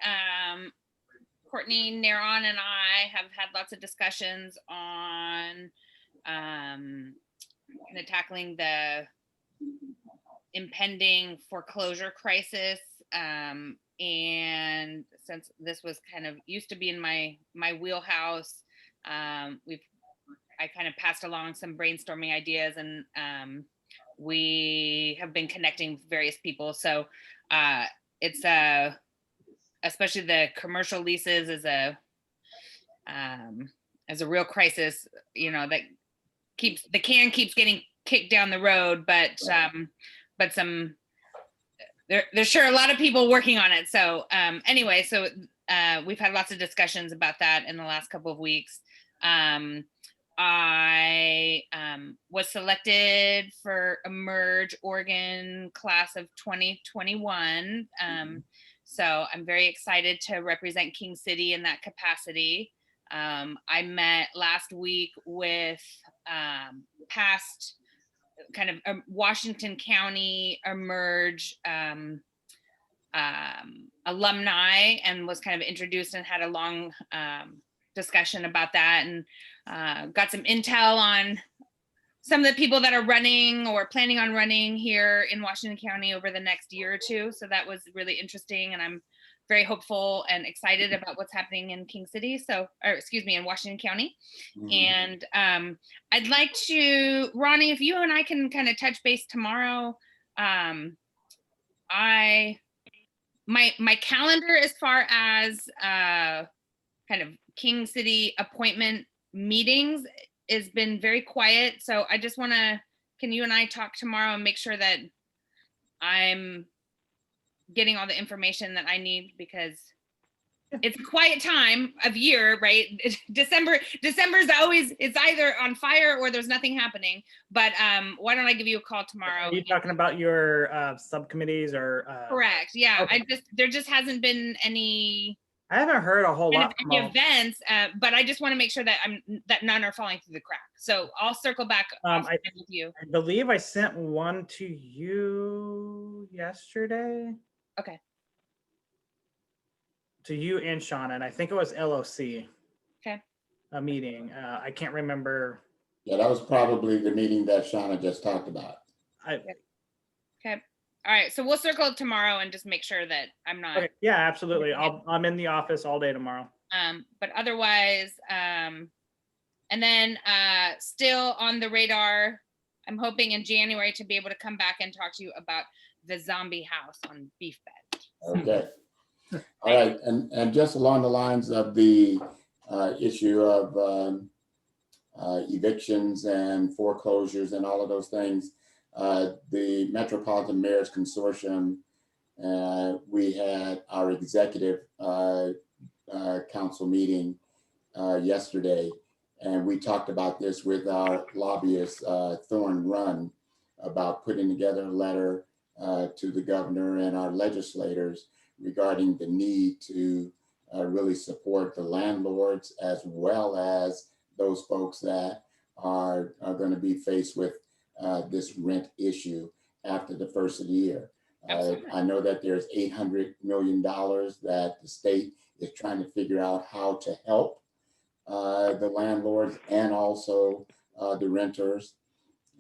Courtney Neron and I have had lots of discussions on kind of tackling the impending foreclosure crisis. And since this was kind of used to be in my wheelhouse, I kind of passed along some brainstorming ideas, and we have been connecting with various people. So it's especially the commercial leases is a real crisis, you know, that keeps getting kicked down the road, but there's sure a lot of people working on it. So anyway, so we've had lots of discussions about that in the last couple of weeks. I was selected for Emerge Oregon class of 2021. So I'm very excited to represent King City in that capacity. I met last week with past kind of Washington County Emerge alumni and was kind of introduced and had a long discussion about that, and got some intel on some of the people that are running or planning on running here in Washington County over the next year or two. So that was really interesting, and I'm very hopeful and excited about what's happening in King City. So, or excuse me, in Washington County. And I'd like to, Ronnie, if you and I can kind of touch base tomorrow. My calendar as far as kind of King City appointment meetings has been very quiet. So I just want to, can you and I talk tomorrow and make sure that I'm getting all the information that I need, because it's a quiet time of year, right? December's always, it's either on fire or there's nothing happening. But why don't I give you a call tomorrow? Are you talking about your subcommittees or? Correct. Yeah. Okay. There just hasn't been any I haven't heard a whole kind lot of from any them. events, but I just want to make sure that that none are falling through the crack. So I'll circle back I with you. I believe I sent one to you yesterday. Okay. To you and Shauna, and I think it was LOC. Okay. A meeting. I can't remember. Yeah, that was probably the meeting that Shauna just talked about. Okay. All right. So we'll circle tomorrow and just make sure that I'm not. Okay. Yeah, absolutely. I'm in the office all day tomorrow. But otherwise, and then still on the radar, I'm hoping in January to be able to come back and talk to you about the zombie house on Beef Bed. Okay. All right. And just along the lines of the issue of evictions and foreclosures and all of those things, the Metropolitan Mayors Consortium, we had our executive council meeting yesterday, and we talked about this with our lobbyist, Thorn Run, about putting together a letter to the governor and our legislators regarding the need to really support the landlords as well as those folks that are going to be faced with this rent issue after the first of the year. I know that there's $800 million that the state is trying to figure out how to help the landlords and also the renters,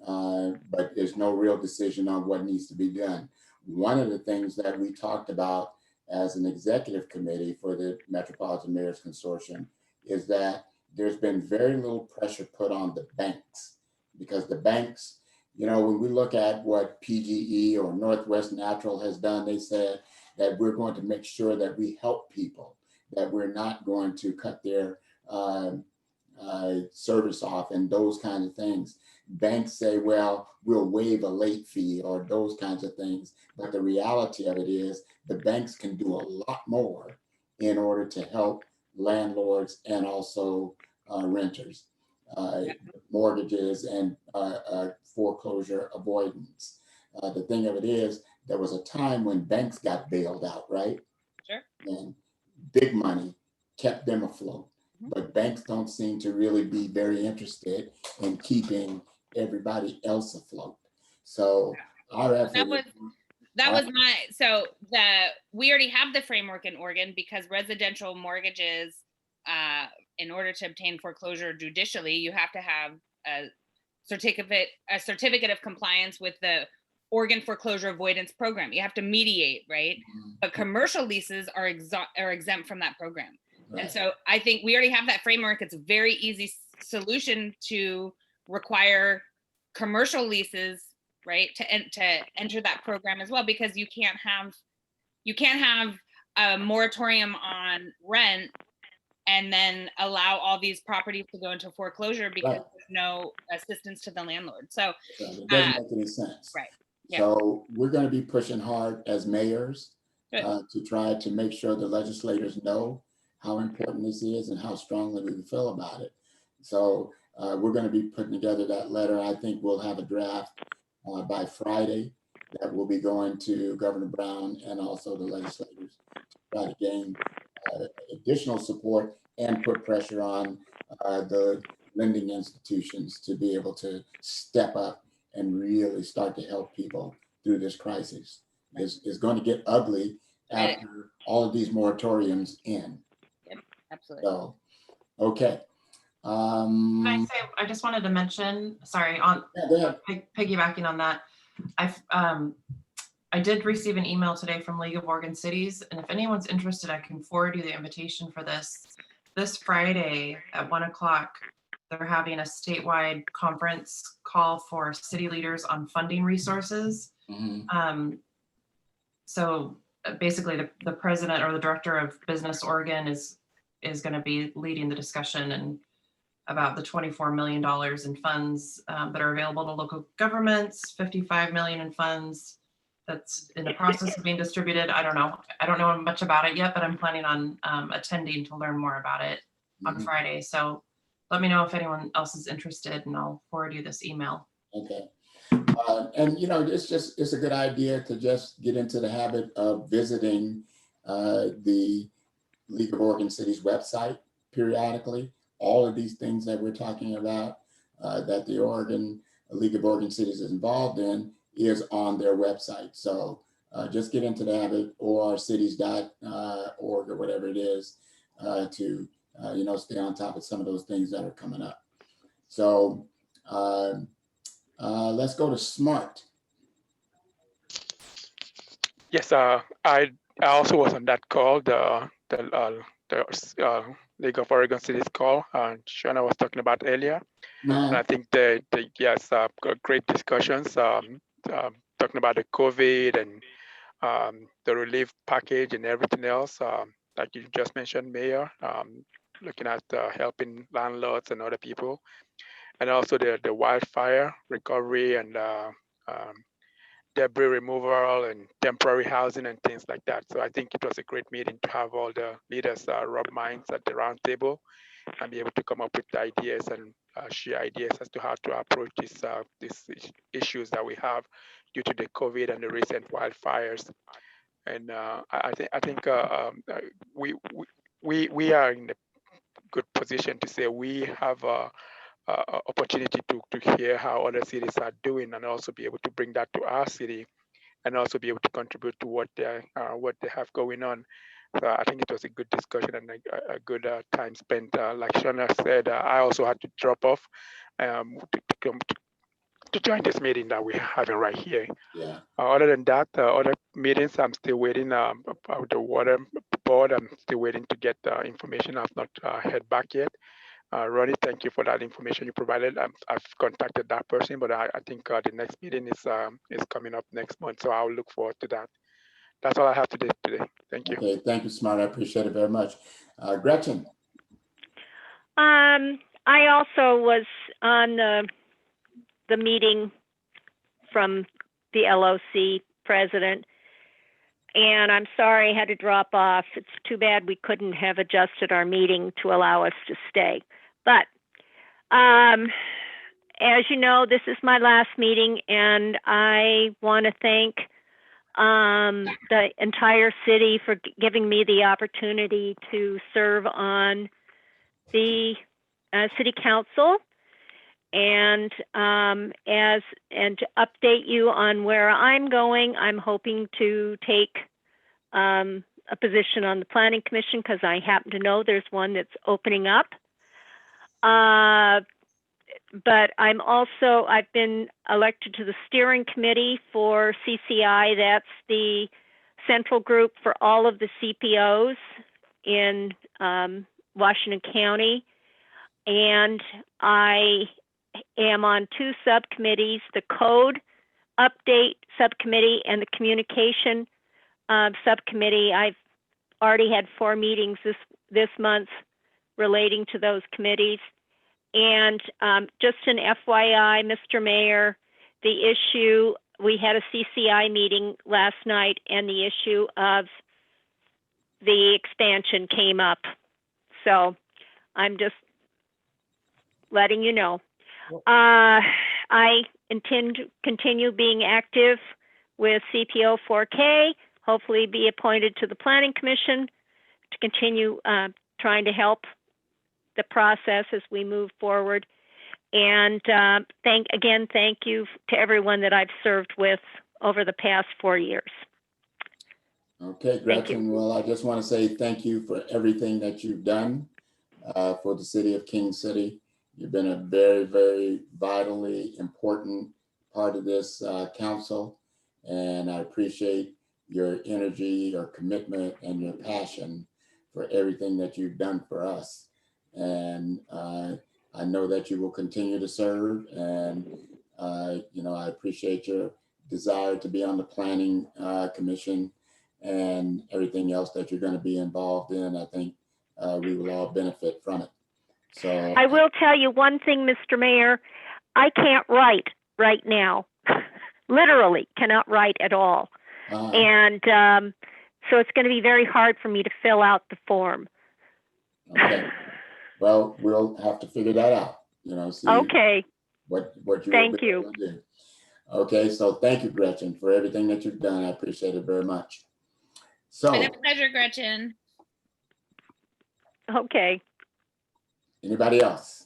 but there's no real decision on what needs to be done. One of the things that we talked about as an executive committee for the Metropolitan Mayors Consortium is that there's been very little pressure put on the banks, because the banks, you know, when we look at what PGE or Northwest Natural has done, they said that we're going to make sure that we help people, that we're not going to cut their service off and those kinds of things. Banks say, well, we'll waive a late fee or those kinds of things. But the reality of it is the banks can do a lot more in order to help landlords and also renters, mortgages and foreclosure avoidance. The thing of it is, there was a time when banks got bailed out, right? Sure. And big money kept them afloat. But banks don't seem to really be very interested in keeping everybody else afloat. So our effort. That was my, so we already have the framework in Oregon, because residential mortgages, in order to obtain foreclosure judicially, you have to have a certificate of compliance with the Oregon foreclosure avoidance program. You have to mediate, right? But commercial leases are exempt from that program. Right. And so I think we already have that framework. It's a very easy solution to require commercial leases, right, to enter that program as well, because you can't have a moratorium on rent and then allow all these properties to go into foreclosure because there's no assistance to the landlord. So it doesn't make any sense. Right. Yeah. So we're going to be pushing hard as mayors to try to make sure the legislators know how important this is and how strongly we feel about it. So we're going to be putting together that letter. I think we'll have a draft by Friday that will be going to Governor Brown and also the legislators to try to gain additional support and put pressure on the lending institutions to be able to step up and really start to help people through this crisis. It's going to get ugly after all of these moratoriums end. Yep, absolutely. So, okay. Can I say, I just wanted to mention, sorry, on piggybacking on that, I did receive an email today from League of Oregon Cities, and if anyone's interested, I can forward you the invitation for this. This Friday at 1 o'clock, they're having a statewide conference call for city leaders on funding resources. So basically the president or the director of Business Oregon is going to be leading the discussion and about the $24 million in funds that are available to local governments, $55 million in funds that's in the process of being distributed. I don't know much about it yet, but I'm planning on attending to learn more about it on Mhm. Friday. So let me know if anyone else is interested, and I'll forward you this email. Okay. And it's a good idea to just get into the habit of visiting the League of Oregon Cities website periodically. All of these things that we're talking about that the League of Oregon Cities is involved in is on their website. So just get into the habit, or cities.org or whatever it is, to stay on top of some of those things that are coming up. So let's go to Smart. Yes, I also was on that call, the League of Oregon Cities call, Shona was talking about earlier. And I think yes, great discussions, talking about the COVID and the relief package and everything else, like you just mentioned, Mayor, looking at helping landlords and other people, and also the wildfire recovery and debris removal and temporary housing and things like that. So I think it was a great meeting to have all the leaders rub minds at the round table and be able to come up with ideas and share ideas as to how to approach these issues that we have due to the COVID and the recent wildfires. And I think we are in a good position to say we have opportunity to hear how other cities are doing, and also be able to bring that to our city, and also be able to contribute to what they have going on. So I think it was a good discussion and a good time spent. Like Shona said, I also had to drop off to join this meeting that we're having right here. Yeah. Other than that, other meetings, I'm still waiting about the water board. I'm still waiting to get information. I've not heard back yet. Ronnie, thank you for that information you provided. I've contacted that person, but I think the next meeting is coming up next month, so I'll look forward to that. That's all I have today. Thank you. Okay, thank you, Smart. I appreciate it very much. Gretchen. I also was on the meeting from the LOC president, and I'm sorry I had to drop off. It's too bad we couldn't have adjusted our meeting to allow us to stay. But as you know, this is my last meeting, and I want to thank the entire city for giving me the opportunity to serve on the city council, and to update you on where I'm going. I'm hoping to take a position on the planning commission, because I happen to know there's one that's opening up. But I've been elected to the steering committee for CCI. That's the central group for all of the CPOs in Washington County. And I am on two subcommittees, the code update subcommittee and the communication subcommittee. I've already had 4 meetings this month relating to those committees. And just an FYI, Mr. Mayor, the issue, we had a CCI meeting last night, and the issue of the expansion came up. So I'm just letting you know. I intend to continue being active with CPO 4K, hopefully be appointed to the Planning Commission to continue trying to help the process as we move forward. And thank you to everyone that I've served with over the past 4 years. Okay, Gretchen. Well, I just want to say thank you for everything that you've done for the city of King City. You've been a very, very vitally important part of this council, and I appreciate your energy, your commitment, and your passion for everything that you've done for us. And I know that you will continue to serve, and I appreciate your desire to be on the planning commission and everything else that you're going to be involved in. I think we will all benefit from it. So I will tell you one thing, Mr. Mayor. I can't write right now. Literally cannot write at all. And so it's going to be very hard for me to fill out the form. Okay. Well, we'll have to figure that out, you know, see Okay. what you Thank you. do. Okay, so thank you, Gretchen, for everything that you've done. I appreciate it very much. So, Been a pleasure, Gretchen. Okay. anybody else?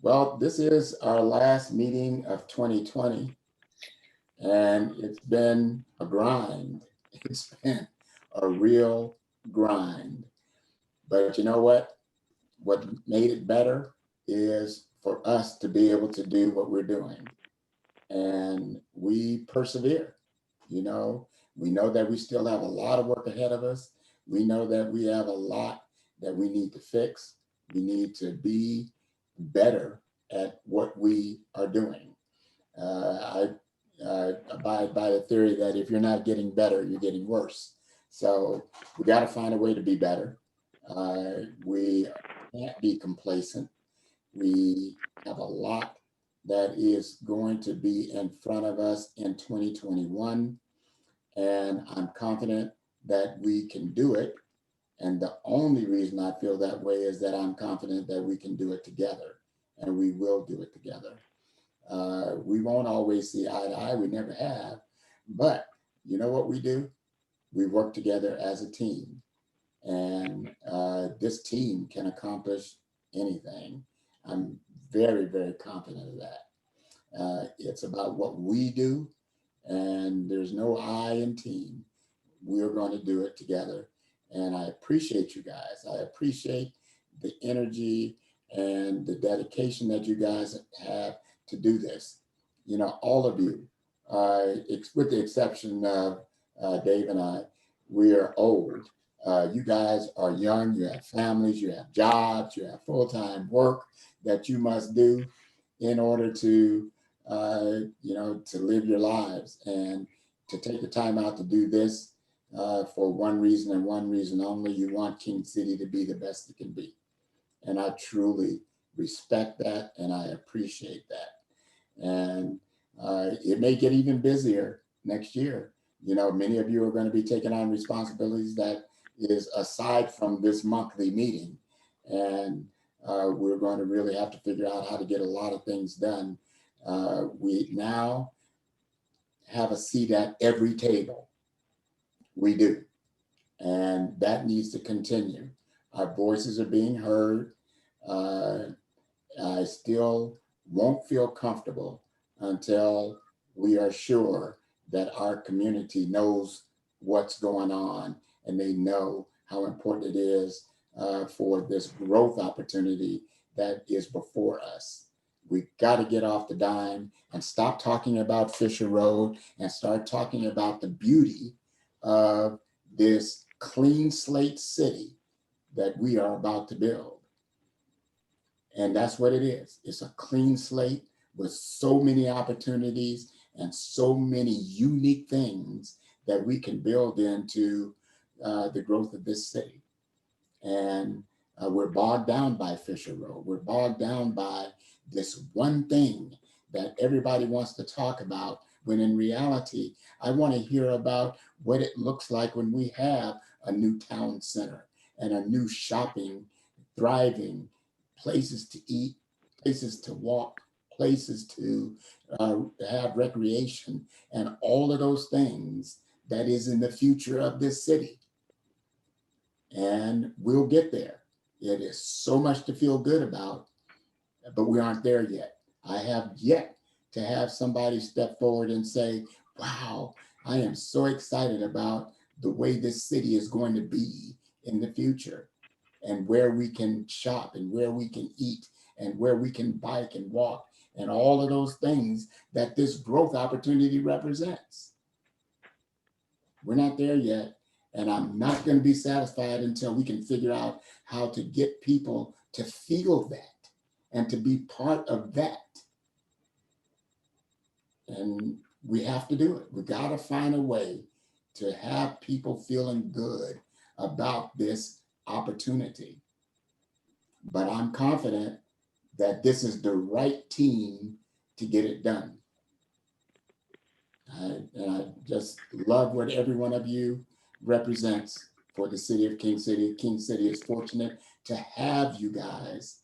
Well, this is our last meeting of 2020, and it's been a grind. It's been a real grind. But you know what? What made it better is for us to be able to do what we're doing. And we persevere. You know, we know that we still have a lot of work ahead of us. We know that we have a lot that we need to fix. We need to be better at what we are doing. I abide by the theory that if you're not getting better, you're getting worse. So we got to find a way to be better. We can't be complacent. We have a lot that is going to be in front of us in 2021. And I'm confident that we can do it. And the only reason I feel that way is that I'm confident that we can do it together, and we will do it together. We won't always see eye to eye, we never have, but you know what we do? We work together as a team, and this team can accomplish anything. I'm very, very confident of that. It's about what we do, and there's no I in team. We're going to do it together. And I appreciate you guys. I appreciate the energy and the dedication that you guys have to do this. You know, all of you, with the exception of Dave and I, we are old. You guys are young, you have families, you have jobs, you have full-time work that you must do in order to, you know, to live your lives, and to take the time out to do this for one reason and one reason only. You want King City to be the best it can be. And I truly respect that, and I appreciate that. And it may get even busier next year. You know, many of you are going to be taking on responsibilities that is aside from this monthly meeting. And we're going to really have to figure out how to get a lot of things done. We now have a seat at every table. We do. And that needs to continue. Our voices are being heard. I still won't feel comfortable until we are sure that our community knows what's going on, and they know how important it is for this growth opportunity that is before us. We got to get off the dime and stop talking about Fisher Road and start talking about the beauty of this clean slate city that we are about to build. And that's what it is. It's a clean slate with so many opportunities and so many unique things that we can build into the growth of this city. And we're bogged down by Fisher Road. We're bogged down by this one thing that everybody wants to talk about, when in reality, I want to hear about what it looks like when we have a new town center and a new shopping, thriving, places to eat, places to walk, places to have recreation, and all of those things that is in the future of this city. And we'll get there. It is so much to feel good about, but we aren't there yet. I have yet to have somebody step forward and say, wow, I am so excited about the way this city is going to be in the future, and where we can shop and where we can eat and where we can bike and walk and all of those things that this growth opportunity represents. We're not there yet, and I'm not going to be satisfied until we can figure out how to get people to feel that and to be part of that. And we have to do it. We got to find a way to have people feeling good about this opportunity. But I'm confident that this is the right team to get it done. And I just love what every one of you represents for the city of King City. King City is fortunate to have you guys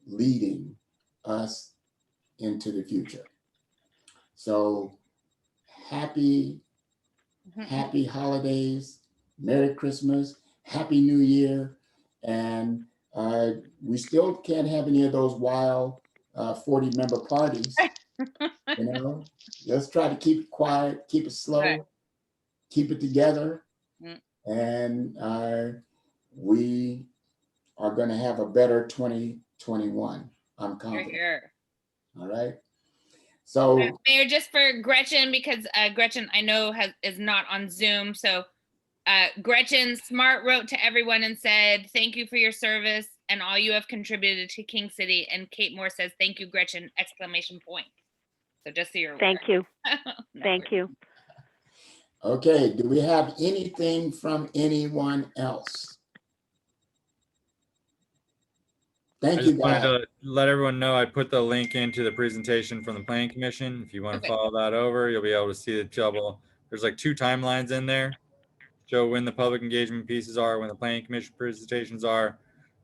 leading us into the future. So happy holidays, Merry Christmas, Happy New Year. And we still can't have any of those wild 40-member parties. You know, let's try to keep it quiet, keep it slow, Right. keep it together. Mm. And we are going to have a better 2021. I'm confident. Here. All right. So Mayor, just for Gretchen, because Gretchen I know is not on Zoom. So Gretchen Smart wrote to everyone and said, thank you for your service and all you have contributed to King City. And Kate Moore says, thank you, Gretchen, exclamation point. So just so you're aware. Thank you. No. Thank you. okay, do we have anything from anyone else? I Thank you, just wanted guys. to let everyone know I put the link into the presentation from the Planning Commission. If you want to Okay. follow that over, you'll be able to see the double. There's like 2 timelines in there. Show when the public engagement pieces are, when the Planning Commission presentations are,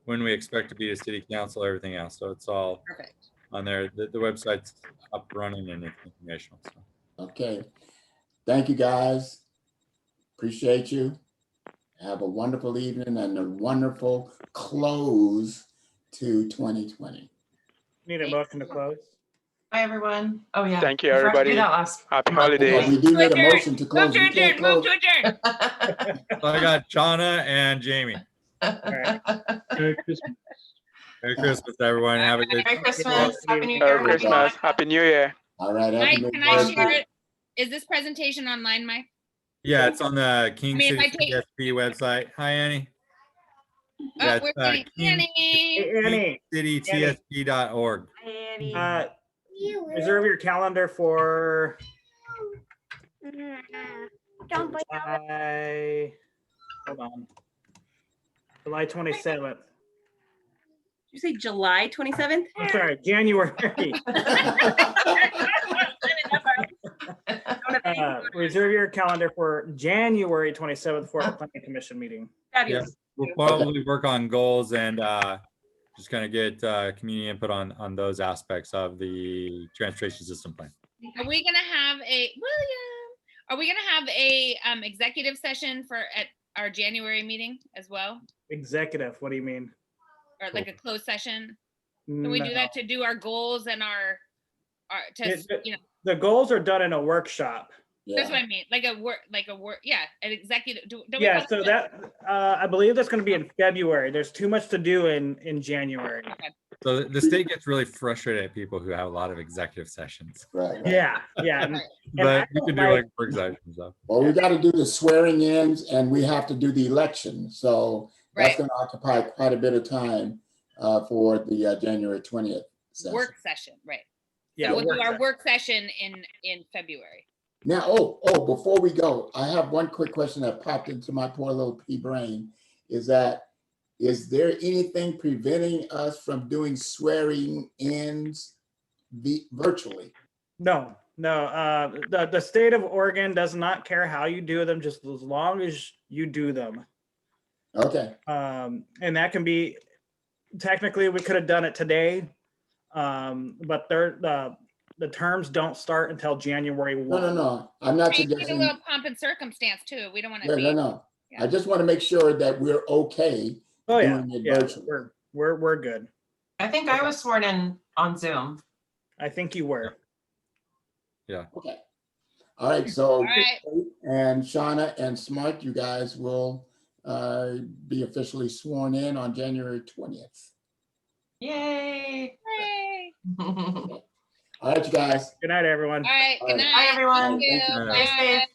when we expect to be a city council, everything else. So it's all Perfect. on there. The website's up running and it's informational. So. Okay. Thank you, guys. Appreciate you. Have a wonderful evening and a wonderful close to 2020. Need a motion to close? Bye, everyone. Oh, yeah. Thank you, We forgot to everybody. do that last. Happy Well, holidays. we do need a Adjourn. motion to close. Move to We can't adjourn. Move close. to adjourn. So I got Shauna and Jamie. Merry Christmas. Merry Christmas, everyone. Have a good Merry Christmas. Happy New Year. Merry Happy Christmas. Hanukkah. Happy New Year. All right. Happy Mike, New can I Year. share it? Is this presentation online, Mike? Yeah, it's on the King I mean, if City I take- CSP website. Hi, Annie. Oh, Yeah, it's, we're getting Annie. Hey, Annie, KingCityTSP.org. reserve your calendar for Don't July, hold on, July 27th. Did you say July 27th? I'm sorry, January. Reserve your calendar for January 27th for the Planning Commission meeting. Fabulous. We'll probably work on goals and just kind of get community input on those aspects of the transportation system plan. Are we gonna have a William? Are we gonna have a executive session at our January meeting as well, Executive, what do you mean? or like a closed session? Can we do that to do our goals and our you know? The goals are done in a workshop. That's what I mean, like a work, yeah, an executive. Don't we Yeah, call so it- that, I believe that's gonna be in February. There's too much to do in January. Okay. So the state gets really frustrated at people who have a lot of executive sessions. Right. Yeah, yeah. Right. But you can do like work sessions stuff. Well, we got to do the swearing ins and we have to do the election. So that's Right. going to occupy quite a bit of time for the January 20th session. Work session, right? Yeah, So we'll do work our session. work session in February. Now, before we go, I have one quick question that popped into my poor little pea brain. Is there anything preventing us from doing swearing ins virtually? No, the state of Oregon does not care how you do them, just as long as you do them. Okay. And that can be, technically, we could have done it today. But the terms don't start until January 1. No. I'm not Hey, need a suggesting. little pomp and circumstance too. We don't want to be. No. Yeah. I just want to make sure that we're okay Oh yeah, doing it yeah, virtually. we're good. I think I was sworn in on Zoom. I think you were. Okay. All right. So, All right. and Shauna and Smart, you guys will be officially sworn in on January 20th. Yay. Hooray. All right, you guys. Good night, everyone. All right. Good All right. night. Bye, everyone. Thank you. Thank you. Bye. Stay safe.